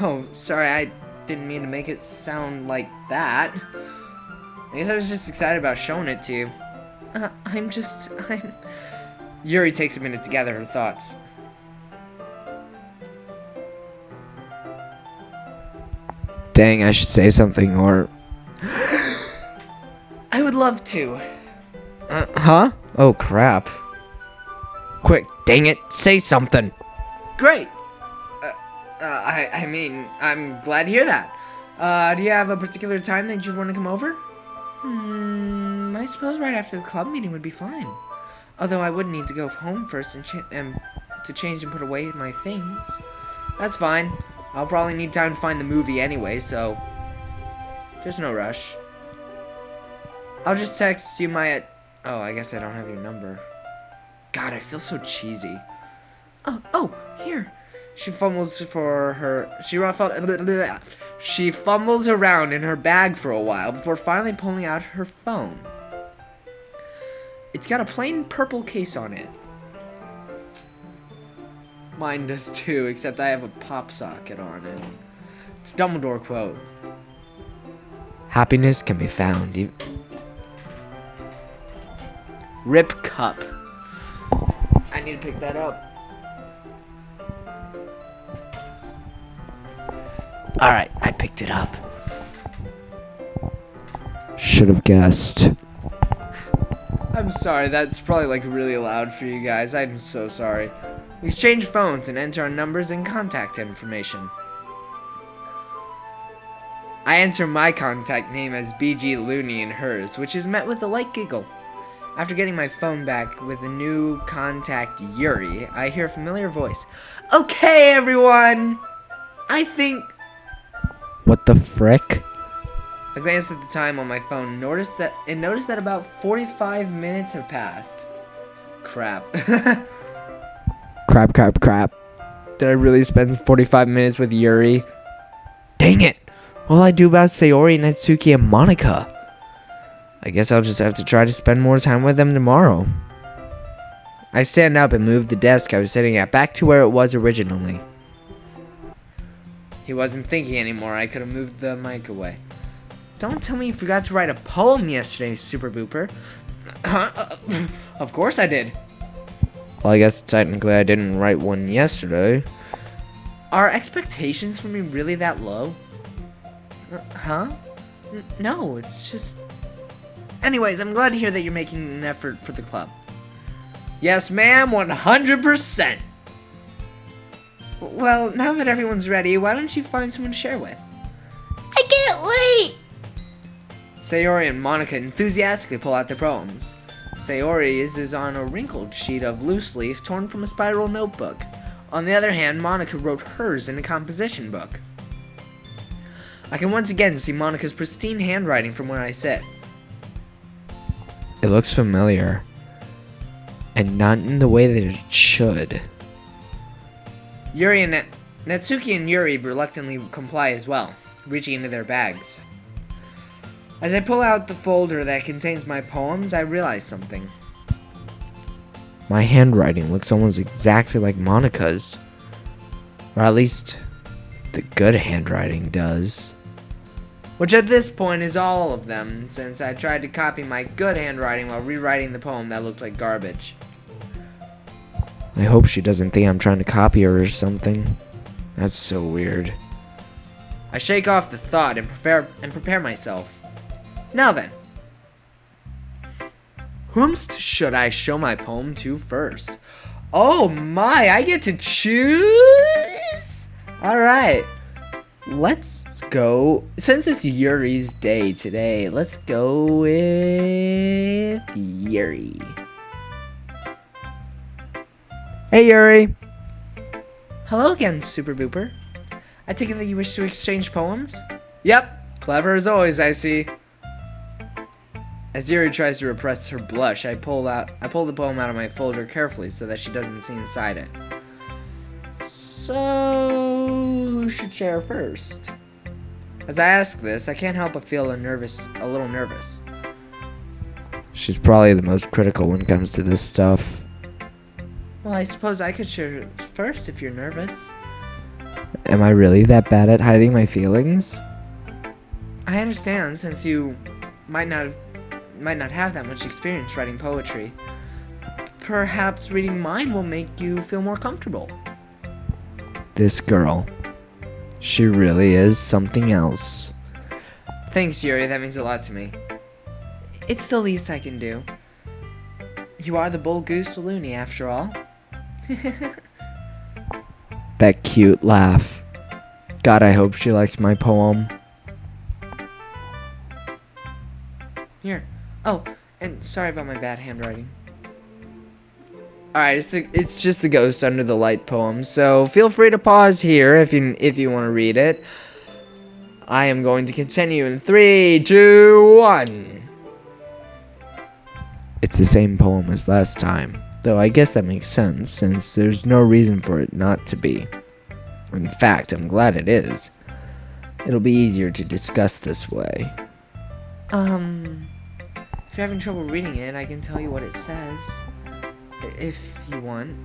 Oh, sorry, I didn't mean to make it sound like that. I guess I was just excited about showing it to you. I'm... Yuri takes a minute to gather her thoughts. Dang, I should say something, or... I would love to. Huh? Oh, crap. Quick, dang it, say something. Great. I mean, I'm glad to hear that. Do you have a particular time that you'd want to come over? I suppose right after the club meeting would be fine. Although I would need to go home first and to change and put away my things. That's fine. I'll probably need time to find the movie anyway, so there's no rush. I'll just text you my... Oh, I guess I don't have your number. God, I feel so cheesy. Oh, here. She fumbles for her... She fumbles around in her bag for a while before finally pulling out her phone. It's got a plain purple case on it. Mine does too, except I have a pop socket on it. It's a Dumbledore quote. Happiness can be found. Rip cup. I need to pick that up. Alright, I picked it up. Should have guessed. I'm sorry, that's probably like really loud for you guys. I'm so sorry. We exchange phones and enter our numbers and contact information. I enter my contact name as BG Looney and hers, which is met with a light giggle. After getting my phone back with a new contact, Yuri, I hear a familiar voice. Okay, everyone! I think... What the frick? I glanced at the time on my phone and noticed that about 45 minutes have passed. Crap. Crap. Did I really spend 45 minutes with Yuri? Dang it! What will I do about Sayori, Natsuki, and Monika? I guess I'll just have to try to spend more time with them tomorrow. I stand up and move the desk I was sitting at back to where it was originally. He wasn't thinking anymore. I could have moved the mic away. Don't tell me you forgot to write a poem yesterday, Super Booper. Of course I did. Well, I guess technically I didn't write one yesterday. Are expectations for me really that low? No, it's just... Anyways, I'm glad to hear that you're making an effort for the club. Yes, ma'am, 100%. Well, now that everyone's ready, why don't you find someone to share with? I can't wait! Sayori and Monika enthusiastically pull out their poems. Sayori's is on a wrinkled sheet of loose leaf torn from a spiral notebook. On the other hand, Monika wrote hers in a composition book. I can once again see Monika's pristine handwriting from where I sit. It looks familiar. And not in the way that it should. Yuri and Natsuki and Yuri reluctantly comply as well, reaching into their bags. As I pull out the folder that contains my poems, I realize something. My handwriting looks almost exactly like Monika's. Or at least, the good handwriting does. Which at this point is all of them, since I tried to copy my good handwriting while rewriting the poem that looked like garbage. I hope she doesn't think I'm trying to copy her or something. That's so weird. I shake off the thought and prepare myself. Now then. Whomst should I show my poem to first? Oh my, I get to choose? Alright. Let's go. Since it's Yuri's day today, let's go with Yuri. Hey, Yuri. Hello again, Super Booper. I take it that you wish to exchange poems? Yep. Clever as always, I see. As Yuri tries to repress her blush, I pull the poem out of my folder carefully so that she doesn't see inside it. So, who should share first? As I ask this, I can't help but feel a little nervous. She's probably the most critical when it comes to this stuff. Well, I suppose I could share first if you're nervous. Am I really that bad at hiding my feelings? I understand, since you might not have that much experience writing poetry. Perhaps reading mine will make you feel more comfortable. This girl. She really is something else. Thanks, Yuri. That means a lot to me. It's the least I can do. You are the Bull Goose Looney, after all. That cute laugh. God, I hope she likes my poem. Here. Oh, and sorry about my bad handwriting. Alright, it's just the Ghost Under the Light poem, so feel free to pause here if you want to read it. I am going to continue in 3, 2, 1. It's the same poem as last time, though I guess that makes sense, since there's no reason for it not to be. In fact, I'm glad it is. It'll be easier to discuss this way. If you're having trouble reading it, I can tell you what it says. If you want.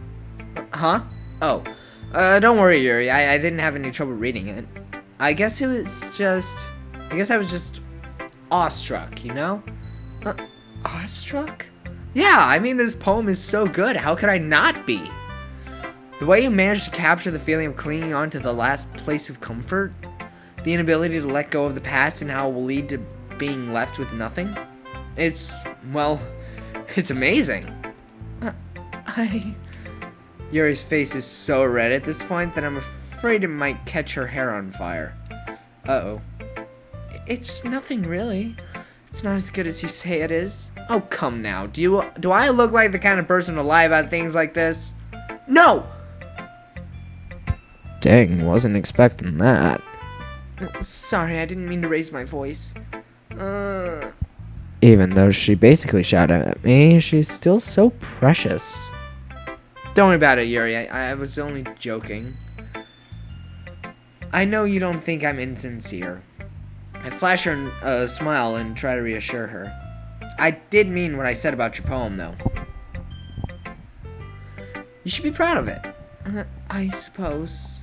Huh? Oh. Don't worry, Yuri. I didn't have any trouble reading it. I guess I was just awestruck, you know? Awestruck? Yeah, I mean, this poem is so good. How could I not be? The way you managed to capture the feeling of clinging on to the last place of comfort, the inability to let go of the past, and how it will lead to being left with nothing. It's amazing. Yuri's face is so red at this point that I'm afraid it might catch her hair on fire. Uh-oh. It's nothing really. It's not as good as you say it is. Oh, come now. Do I look like the kind of person to lie about things like this? No! Dang, wasn't expecting that. Sorry, I didn't mean to raise my voice. Even though she basically shouted at me, she's still so precious. Don't worry about it, Yuri. I was only joking. I know you don't think I'm insincere. I flash her a smile and try to reassure her. I did mean what I said about your poem, though. You should be proud of it. I suppose.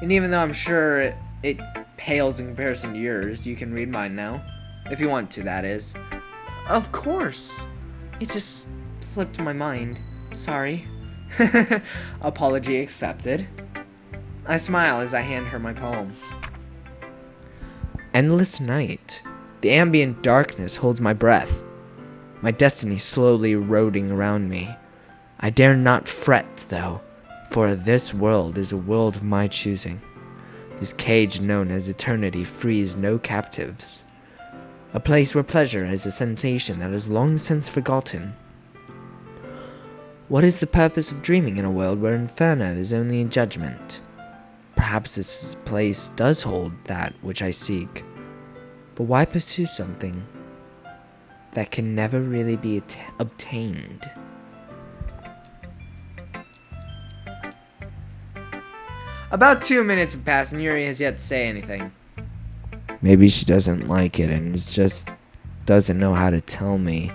And even though I'm sure it pales in comparison to yours, you can read mine now. If you want to, that is. Of course. It just slipped my mind. Sorry. Apology accepted. I smile as I hand her my poem. Endless night. The ambient darkness holds my breath. My destiny slowly eroding around me. I dare not fret, though, for this world is a world of my choosing. This cage known as eternity frees no captives. A place where pleasure is a sensation that is long since forgotten. What is the purpose of dreaming in a world where inferno is only a judgment? Perhaps this place does hold that which I seek. But why pursue something that can never really be obtained? About 2 minutes have passed and Yuri has yet to say anything. Maybe she doesn't like it and just doesn't know how to tell me.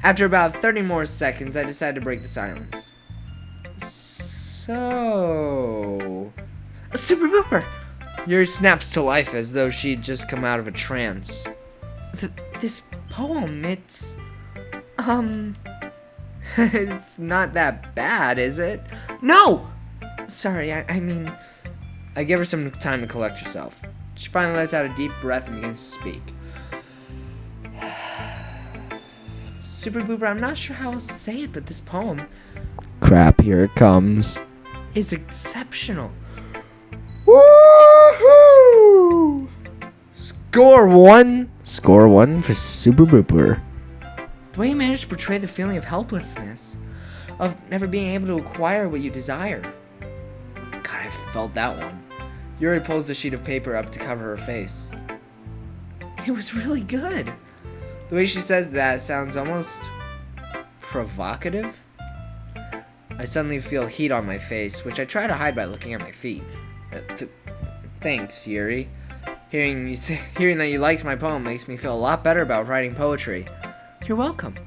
After about 30 more seconds, I decide to break the silence. So... Super Booper! Yuri snaps to life as though she'd just come out of a trance. This poem, it's... it's not that bad, is it? No! Sorry, I mean... I give her some time to collect herself. She finally lets out a deep breath and begins to speak. Super Booper, I'm not sure how else to say it, but this poem... Crap, here it comes. ...is exceptional. Woohoo! Score one for Super Booper. The way you managed to portray the feeling of helplessness, of never being able to acquire what you desire. God, I felt that one. Yuri pulls the sheet of paper up to cover her face. It was really good. The way she says that sounds almost provocative. I suddenly feel heat on my face, which I try to hide by looking at my feet. Thanks, Yuri. Hearing that you liked my poem makes me feel a lot better about writing poetry. You're welcome.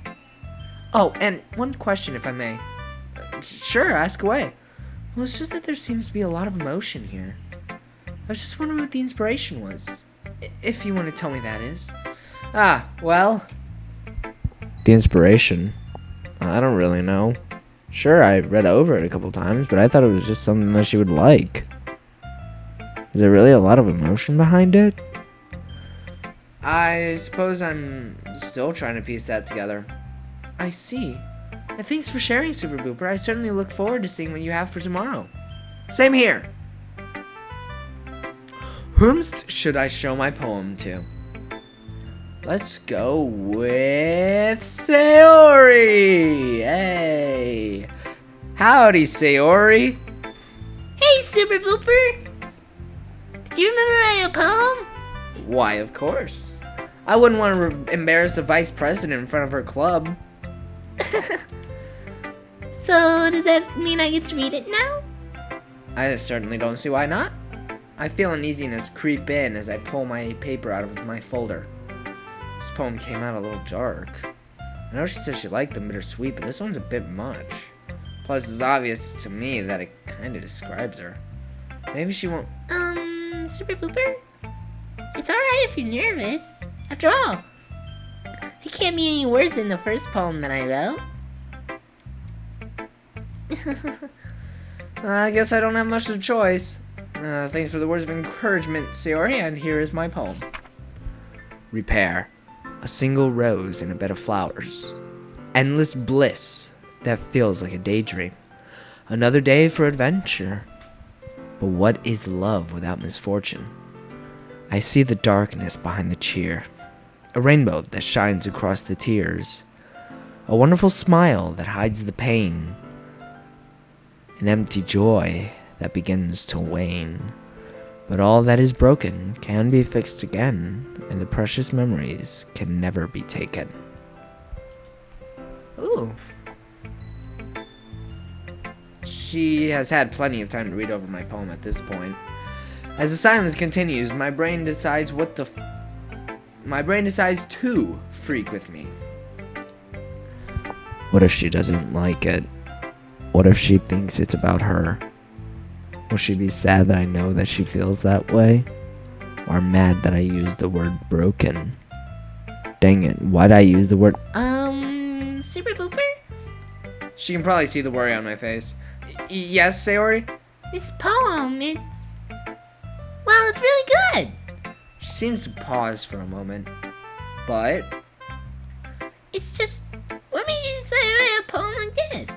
Oh, and one question, if I may. Sure, ask away. Well, it's just that there seems to be a lot of emotion here. I was just wondering what the inspiration was. If you want to tell me that is. Well. The inspiration? I don't really know. Sure, I read over it a couple times, but I thought it was just something that she would like. Is there really a lot of emotion behind it? I suppose I'm still trying to piece that together. I see. And thanks for sharing, Super Booper. I certainly look forward to seeing what you have for tomorrow. Same here. Whomst should I show my poem to? Let's go with Sayori. Hey. Howdy, Sayori. Hey, Super Booper! Do you remember writing a poem? Why, of course. I wouldn't want to embarrass the vice president in front of her club. So, does that mean I get to read it now? I certainly don't see why not. I feel uneasiness creep in as I pull my paper out of my folder. This poem came out a little dark. I know she said she liked the bittersweet, but this one's a bit much. Plus, it's obvious to me that it kind of describes her. Maybe she won't... Super Booper? It's alright if you're nervous. After all, it can't be any worse than the first poem that I wrote. I guess I don't have much of a choice. Thanks for the words of encouragement, Sayori, and here is my poem. Repair. A single rose in a bed of flowers. Endless bliss that feels like a daydream. Another day for adventure. But what is love without misfortune? I see the darkness behind the cheer. A rainbow that shines across the tears. A wonderful smile that hides the pain. An empty joy that begins to wane. But all that is broken can be fixed again, and the precious memories can never be taken. Ooh. She has had plenty of time to read over my poem at this point. As the silence continues, my brain decides to freak with me. What if she doesn't like it? What if she thinks it's about her? Will she be sad that I know that she feels that way? Or mad that I used the word broken? Dang it, why'd I use the word... Super Booper? She can probably see the worry on my face. Yes, Sayori? This poem, it's really good. She seems to pause for a moment. But... It's just, what made you decide to write a poem like this?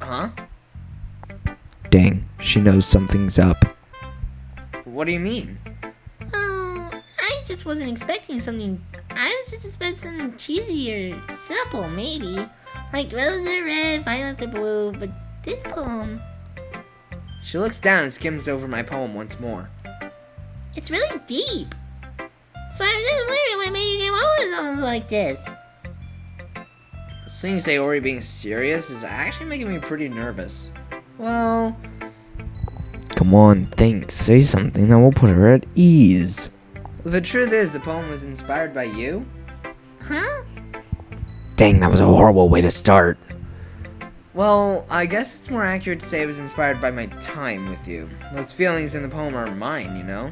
Huh? Dang, she knows something's up. What do you mean? Oh, I just wasn't expecting something. I was just expecting something cheesy or simple, maybe. Like roses are red, violets are blue, but this poem... She looks down and skims over my poem once more. It's really deep. So I'm just wondering what made you come up with something like this. Seeing Sayori being serious is actually making me pretty nervous. Well... Come on, think. Say something that will put her at ease. The truth is, the poem was inspired by you. Huh? Dang, that was a horrible way to start. Well, I guess it's more accurate to say it was inspired by my time with you. Those feelings in the poem are mine, you know?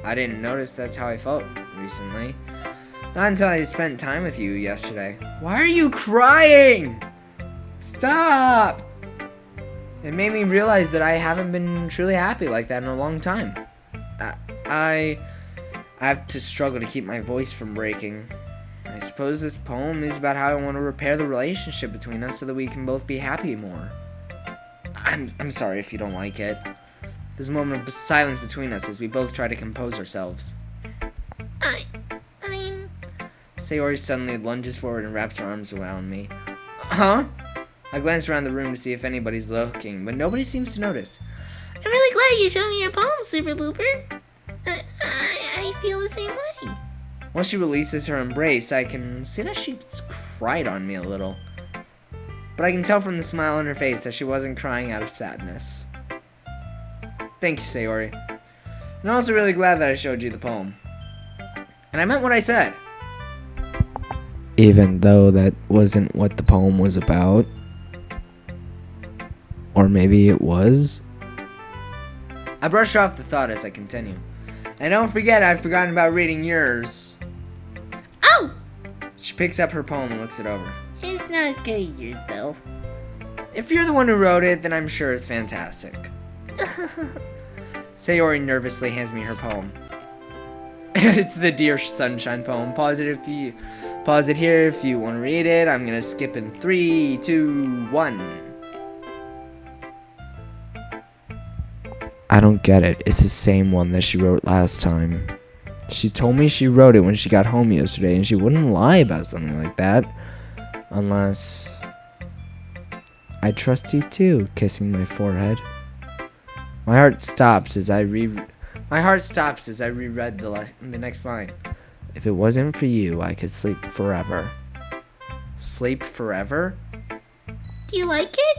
I didn't notice that's how I felt recently. Not until I spent time with you yesterday. Why are you crying? Stop! It made me realize that I haven't been truly happy like that in a long time. I have to struggle to keep my voice from breaking. I suppose this poem is about how I want to repair the relationship between us so that we can both be happy more. I'm sorry if you don't like it. There's a moment of silence between us as we both try to compose ourselves. Sayori suddenly lunges forward and wraps her arms around me. Huh? I glance around the room to see if anybody's looking, but nobody seems to notice. I'm really glad you showed me your poem, Super Booper. I feel the same way. Once she releases her embrace, I can see that she's cried on me a little. But I can tell from the smile on her face that she wasn't crying out of sadness. Thank you, Sayori. And I'm also really glad that I showed you the poem. And I meant what I said. Even though that wasn't what the poem was about. Or maybe it was. I brush off the thought as I continue. And don't forget, I've forgotten about reading yours. Oh! She picks up her poem and looks it over. It's not good as yours, though. If you're the one who wrote it, then I'm sure it's fantastic. Sayori nervously hands me her poem. It's the Dear Sunshine poem. Pause it here if you want to read it. I'm gonna skip in 3, 2, 1. I don't get it. It's the same one that she wrote last time. She told me she wrote it when she got home yesterday, and she wouldn't lie about something like that. Unless... I trust you too, kissing my forehead. My heart stops as I reread the next line. If it wasn't for you, I could sleep forever. Sleep forever? Do you like it?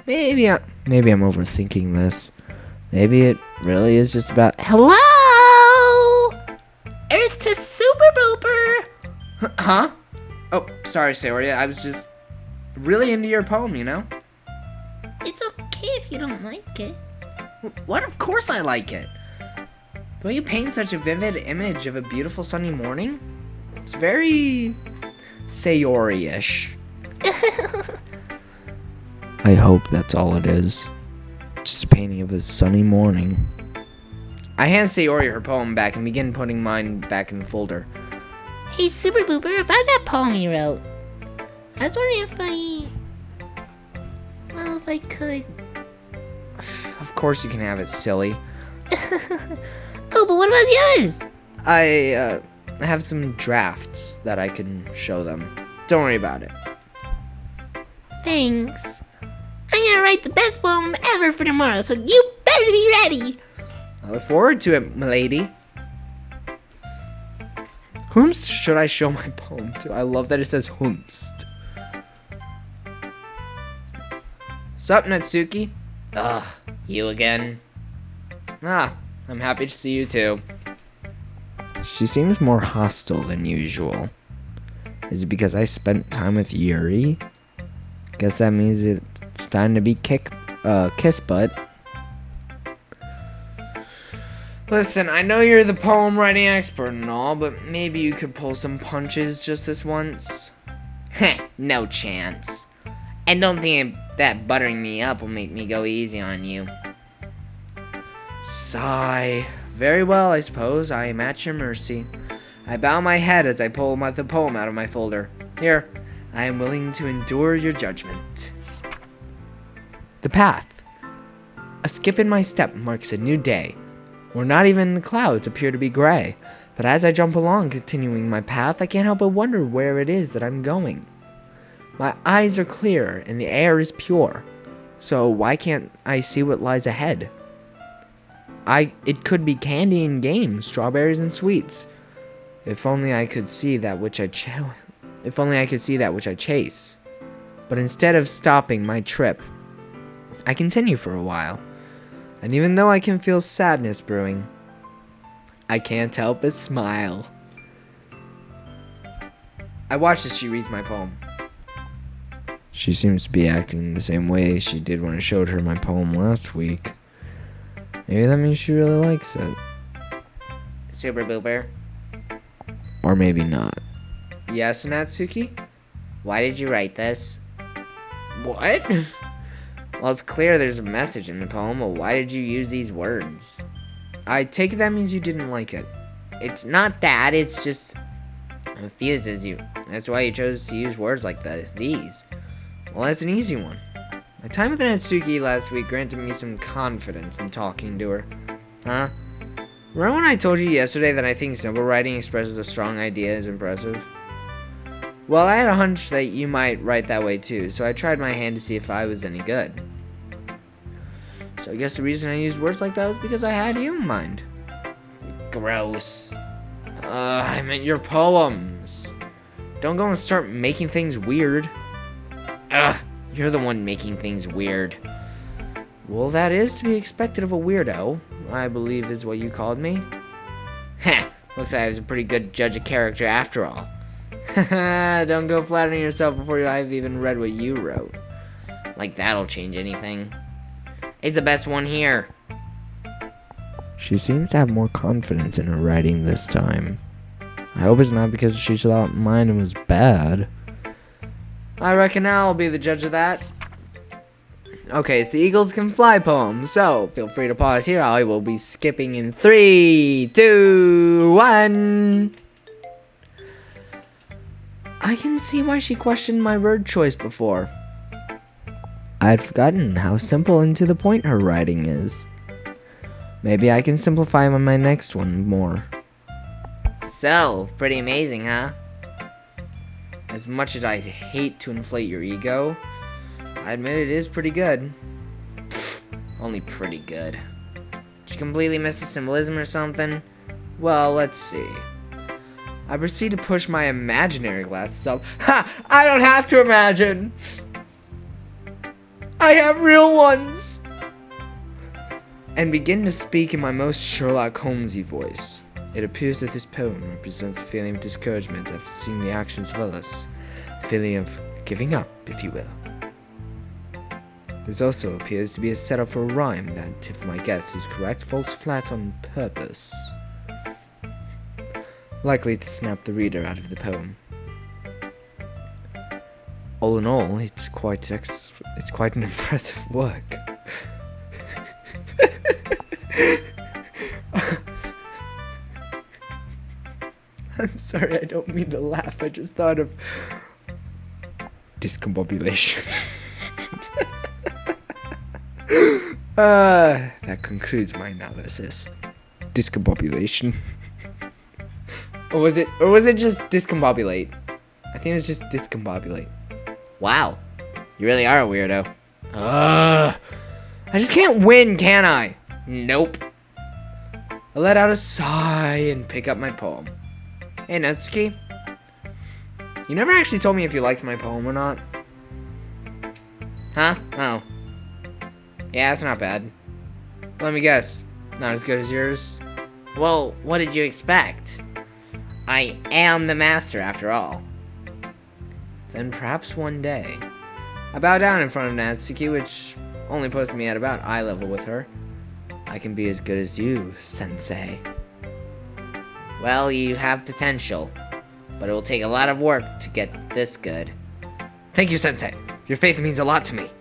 Maybe I'm overthinking this. Maybe it really is just about... Hello? Earth to Super Booper! Huh? Oh, sorry, Sayori. I was just really into your poem, you know? It's okay if you don't like it. What? Of course I like it. Don't you paint such a vivid image of a beautiful sunny morning? It's very Sayori-ish. I hope that's all it is. Just a painting of a sunny morning. I hand Sayori her poem back and begin putting mine back in the folder. Hey, Super Booper, about that poem you wrote. I was wondering if I could. Of course you can have it, silly. Oh, but what about the others? I have some drafts that I can show them. Don't worry about it. Thanks. I'm gonna write the best poem ever for tomorrow, so you better be ready. I look forward to it, milady. Whomst should I show my poem to? I love that it says whomst. Sup, Natsuki? Ugh, you again? Ah, I'm happy to see you too. She seems more hostile than usual. Is it because I spent time with Yuri? Guess that means it's time to be kiss butt. Listen, I know you're the poem writing expert and all, but maybe you could pull some punches just this once? Heh, no chance. And don't think that buttering me up will make me go easy on you. Sigh. Very well, I suppose. I am at your mercy. I bow my head as I pull the poem out of my folder. Here, I am willing to endure your judgment. The path. A skip in my step marks a new day, where not even the clouds appear to be gray. But as I jump along, continuing my path, I can't help but wonder where it is that I'm going. My eyes are clear and the air is pure. So why can't I see what lies ahead? It could be candy and games, strawberries and sweets. If only I could see that which I chase. But instead of stopping my trip, I continue for a while. And even though I can feel sadness brewing, I can't help but smile. I watch as she reads my poem. She seems to be acting the same way she did when I showed her my poem last week. Maybe that means she really likes it. Super Booper. Or maybe not. Yes, Natsuki? Why did you write this? What? Well, it's clear there's a message in the poem, but why did you use these words? I take it that means you didn't like it. It's not that, it's just... it confuses you. That's why you chose to use words like these. Well, that's an easy one. My time with Natsuki last week granted me some confidence in talking to her. Huh? Remember when I told you yesterday that I think simple writing expresses a strong idea is impressive? Well, I had a hunch that you might write that way too, so I tried my hand to see if I was any good. So I guess the reason I used words like that was because I had you in mind. Gross. I meant your poems. Don't go and start making things weird. Ugh, you're the one making things weird. Well, that is to be expected of a weirdo, I believe is what you called me. Heh, looks like I was a pretty good judge of character after all. Don't go flattering yourself before I've even read what you wrote. Like that'll change anything. He's the best one here. She seems to have more confidence in her writing this time. I hope it's not because she thought mine was bad. I reckon I'll be the judge of that. Okay, it's the Eagles Can Fly poem, so feel free to pause here. I will be skipping in 3, 2, 1. I can see why she questioned my word choice before. I'd forgotten how simple and to the point her writing is. Maybe I can simplify my next one more. So, pretty amazing, huh? As much as I'd hate to inflate your ego, I admit it is pretty good. Pfft, only pretty good. Did you completely miss the symbolism or something? Well, let's see. I proceed to push my imaginary glasses up. Ha! I don't have to imagine! I have real ones! And begin to speak in my most Sherlock Holmesy voice. It appears that this poem represents the feeling of discouragement after seeing the actions of others. The feeling of giving up, if you will. This also appears to be a setup for a rhyme that, if my guess is correct, falls flat on purpose. Likely to snap the reader out of the poem. All in all, it's quite an impressive work. I'm sorry, I don't mean to laugh. I just thought of discombobulation. That concludes my analysis. Discombobulation. Or was it just discombobulate? I think it was just discombobulate. Wow, you really are a weirdo. I just can't win, can I? Nope. I let out a sigh and pick up my poem. Hey, Natsuki. You never actually told me if you liked my poem or not. Huh? Oh. Yeah, it's not bad. Let me guess. Not as good as yours? Well, what did you expect? I am the master, after all. Then perhaps one day. I bow down in front of Natsuki, which only puts me at about eye level with her. I can be as good as you, sensei. Well, you have potential, but it will take a lot of work to get this good. Thank you, sensei. Your faith means a lot to me.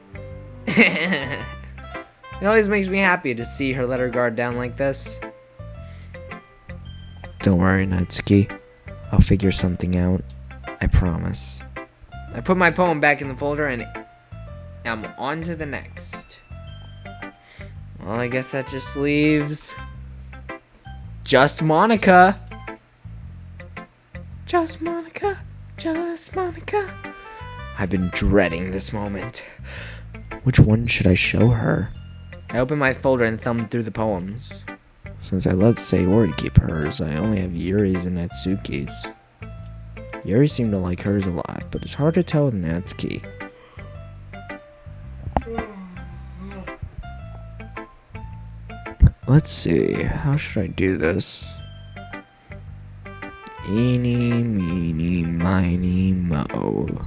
It always makes me happy to see her let her guard down like this. Don't worry, Natsuki. I'll figure something out. I promise. I put my poem back in the folder and I'm on to the next. Well, I guess that just leaves just Monika. Just Monika. Just Monika. I've been dreading this moment. Which one should I show her? I opened my folder and thumbed through the poems. Since I let Sayori keep hers, I only have Yuri's and Natsuki's. Yuri seemed to like hers a lot, but it's hard to tell with Natsuki. Let's see, how should I do this? Eeny, meeny, miny, mo.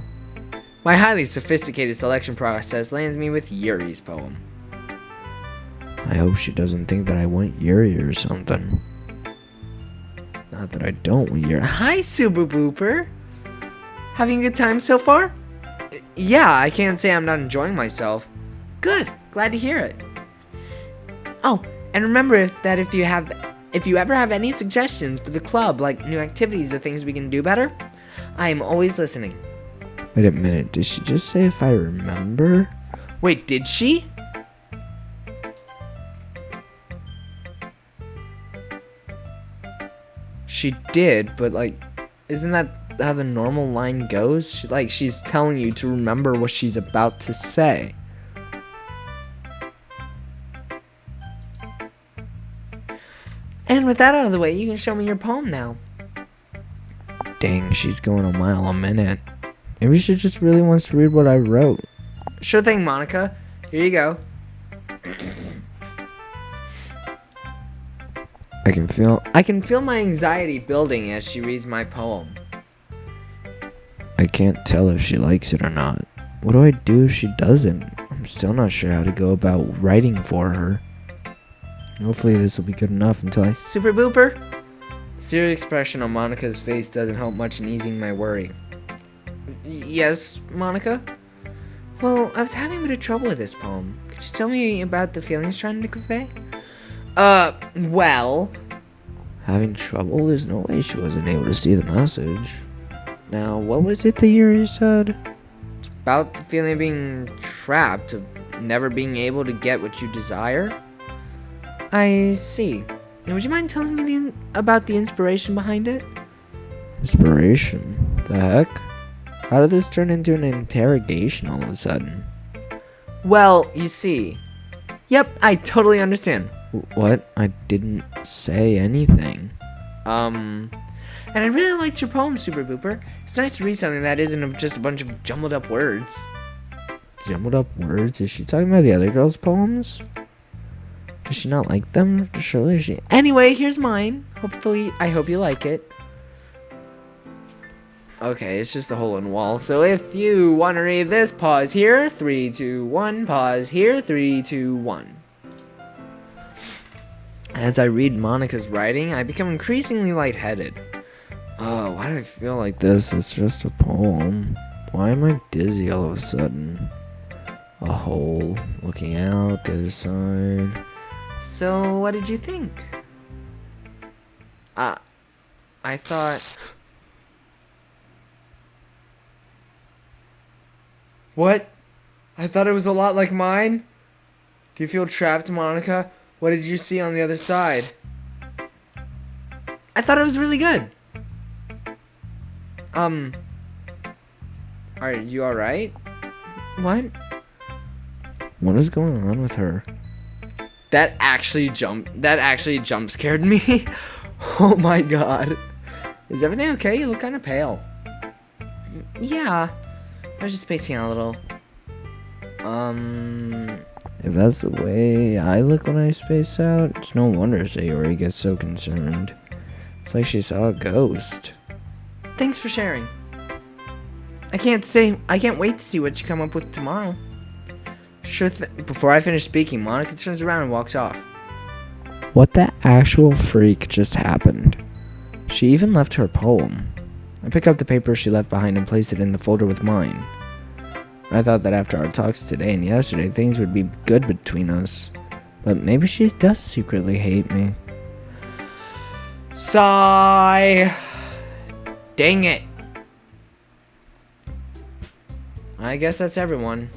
My highly sophisticated selection process lands me with Yuri's poem. I hope she doesn't think that I want Yuri or something. Not that I don't want Yuri. Hi, Subu Booper! Having a good time so far? Yeah, I can't say I'm not enjoying myself. Good, glad to hear it. Oh, and remember if you ever have any suggestions for the club, like new activities or things we can do better, I am always listening. Wait a minute, did she just say if I remember? Wait, did she? She did, but like, isn't that how the normal line goes? She's telling you to remember what she's about to say. And with that out of the way, you can show me your poem now. Dang, she's going a mile a minute. Maybe she just really wants to read what I wrote. Sure thing, Monika. Here you go. I can feel My anxiety building as she reads my poem. I can't tell if she likes it or not. What do I do if she doesn't? I'm still not sure how to go about writing for her. Hopefully this will be good enough until I... Super Booper? The serious expression on Monika's face doesn't help much in easing my worry. Yes, Monika? Well, I was having a bit of trouble with this poem. Could you tell me about the feelings trying to convey? Well... Having trouble? There's no way she wasn't able to see the message. Now, what was it that Yuri said? It's about the feeling of being trapped, of never being able to get what you desire. I see. And would you mind telling me about the inspiration behind it? Inspiration? The heck? How did this turn into an interrogation all of a sudden? Well, you see. Yep, I totally understand. What? I didn't say anything. And I really liked your poem, Super Booper. It's nice to read something that isn't just a bunch of jumbled up words. Jumbled up words? Is she talking about the other girl's poems? Does she not like them? Surely she... Anyway, here's mine. I hope you like it. Okay, it's just a hole in the wall. So if you want to read this, pause here. 3, 2, 1. Pause here. 3, 2, 1. As I read Monika's writing, I become increasingly lightheaded. Oh, why do I feel like this? It's just a poem. Why am I dizzy all of a sudden? A hole, looking out the other side. So, what did you think? I thought... What? I thought it was a lot like mine? Do you feel trapped, Monika? What did you see on the other side? I thought it was really good. Are you alright? What? What is going on with her? That actually jump scared me. Oh my god. Is everything okay? You look kind of pale. Yeah. I was just spacing out a little. If that's the way I look when I space out, it's no wonder Sayori gets so concerned. It's like she saw a ghost. Thanks for sharing. I can't wait to see what you come up with tomorrow. Before I finish speaking, Monika turns around and walks off. What the actual freak just happened? She even left her poem. I pick up the paper she left behind and place it in the folder with mine. I thought that after our talks today and yesterday, things would be good between us. But maybe she does secretly hate me. Sigh. Dang it. I guess that's everyone.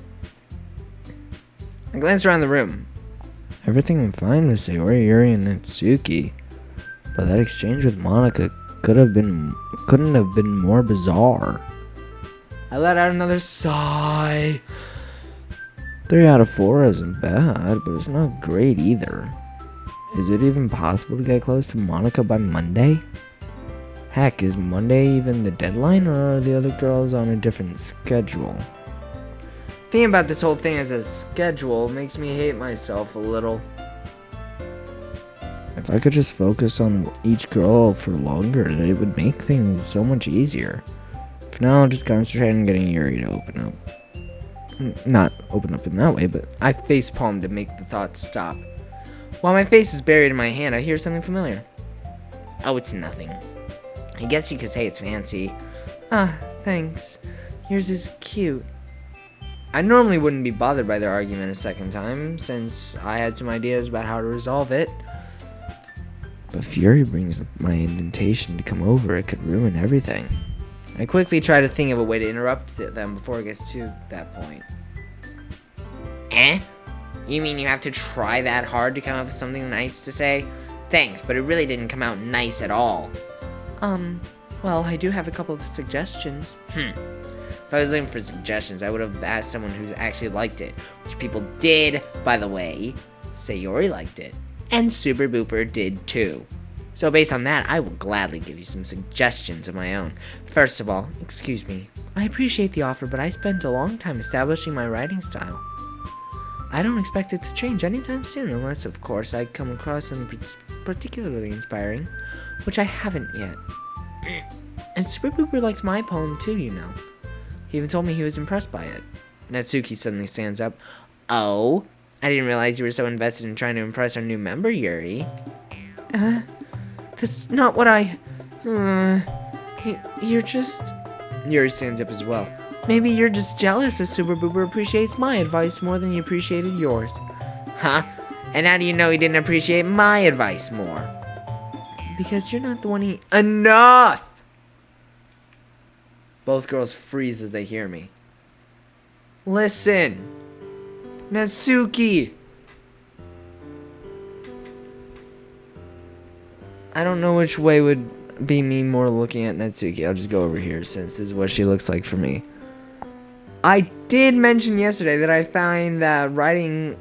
I glance around the room. Everything went fine with Sayori, Yuri, and Natsuki. But that exchange with Monika couldn't have been more bizarre. I let out another sigh. 3 out of 4 isn't bad, but it's not great either. Is it even possible to get close to Monika by Monday? Heck, is Monday even the deadline, or are the other girls on a different schedule? Thinking about this whole thing as a schedule makes me hate myself a little. If I could just focus on each girl for longer, it would make things so much easier. For now, I'll just concentrate on getting Yuri to open up. Not open up in that way, but I facepalm to make the thoughts stop. While my face is buried in my hand, I hear something familiar. Oh, it's nothing. I guess you could say it's fancy. Ah, thanks. Yours is cute. I normally wouldn't be bothered by their argument a second time, since I had some ideas about how to resolve it. But if Yuri brings my invitation to come over, it could ruin everything. I quickly try to think of a way to interrupt them before it gets to that point. Eh? You mean you have to try that hard to come up with something nice to say? Thanks, but it really didn't come out nice at all. Well, I do have a couple of suggestions. If I was looking for suggestions, I would have asked someone who actually liked it. Which people did, by the way. Sayori liked it. And Super Booper did too. So based on that, I will gladly give you some suggestions of my own. First of all, excuse me, I appreciate the offer, but I spent a long time establishing my writing style. I don't expect it to change anytime soon, unless, of course, I come across something particularly inspiring, which I haven't yet. And Super Booper likes my poem too, you know. He even told me he was impressed by it. Natsuki suddenly stands up. Oh, I didn't realize you were so invested in trying to impress our new member, Yuri. That's not what I... you're just... Yuri stands up as well. Maybe you're just jealous that Super Booper appreciates my advice more than he appreciated yours. Huh? And how do you know he didn't appreciate my advice more? Because you're not the one he... Enough! Both girls freeze as they hear me. Listen! Natsuki! I don't know which way would be me more looking at Natsuki. I'll just go over here since this is what she looks like for me. I did mention yesterday that I find that writing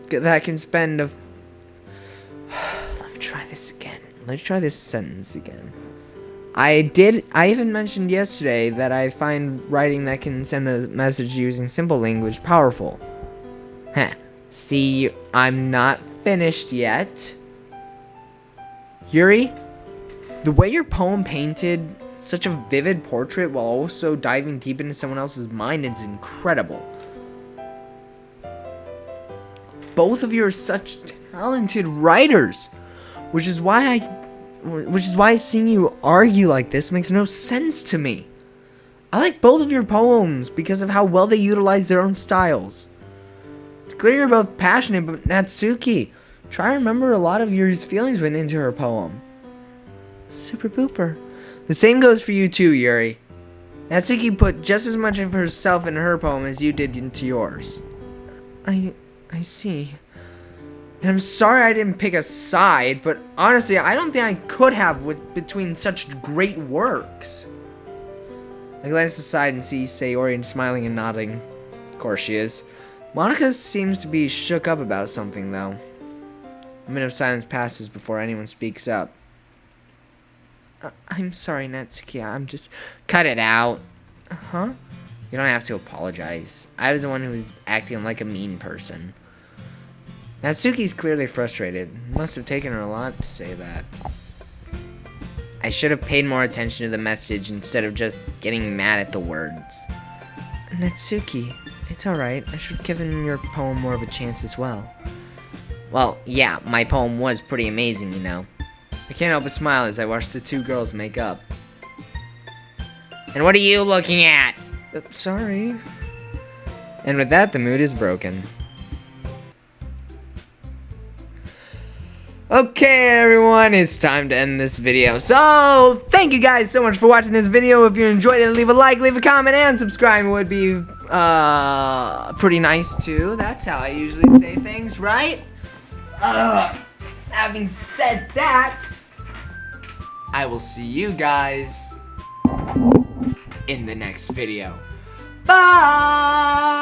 that can spend a... Let me try this again. Let's try this sentence again. I even mentioned yesterday that I find writing that can send a message using simple language powerful. Heh. See, I'm not finished yet. Yuri, the way your poem painted such a vivid portrait while also diving deep into someone else's mind is incredible. Both of you are such talented writers, which is why seeing you argue like this makes no sense to me. I like both of your poems because of how well they utilize their own styles. It's clear you're both passionate, but Natsuki, try to remember a lot of Yuri's feelings went into her poem. Super Booper. The same goes for you too, Yuri. Natsuki put just as much of herself in her poem as you did into yours. I see. And I'm sorry I didn't pick a side, but honestly, I don't think I could have between such great works. I glance aside and see Sayori smiling and nodding. Of course she is. Monika seems to be shook up about something, though. A minute of silence passes before anyone speaks up. I'm sorry, Natsuki, I'm just... Cut it out. Huh? You don't have to apologize. I was the one who was acting like a mean person. Natsuki's clearly frustrated. It must have taken her a lot to say that. I should have paid more attention to the message instead of just getting mad at the words. Natsuki, it's alright. I should have given your poem more of a chance as well. Well, yeah, my poem was pretty amazing, you know. I can't help but smile as I watch the two girls make up. And what are you looking at? Sorry. And with that, the mood is broken. Okay, everyone, it's time to end this video. So, thank you guys so much for watching this video. If you enjoyed it, leave a like, leave a comment, and subscribe would be pretty nice too. That's how I usually say things, right? Having said that, I will see you guys in the next video. Bye!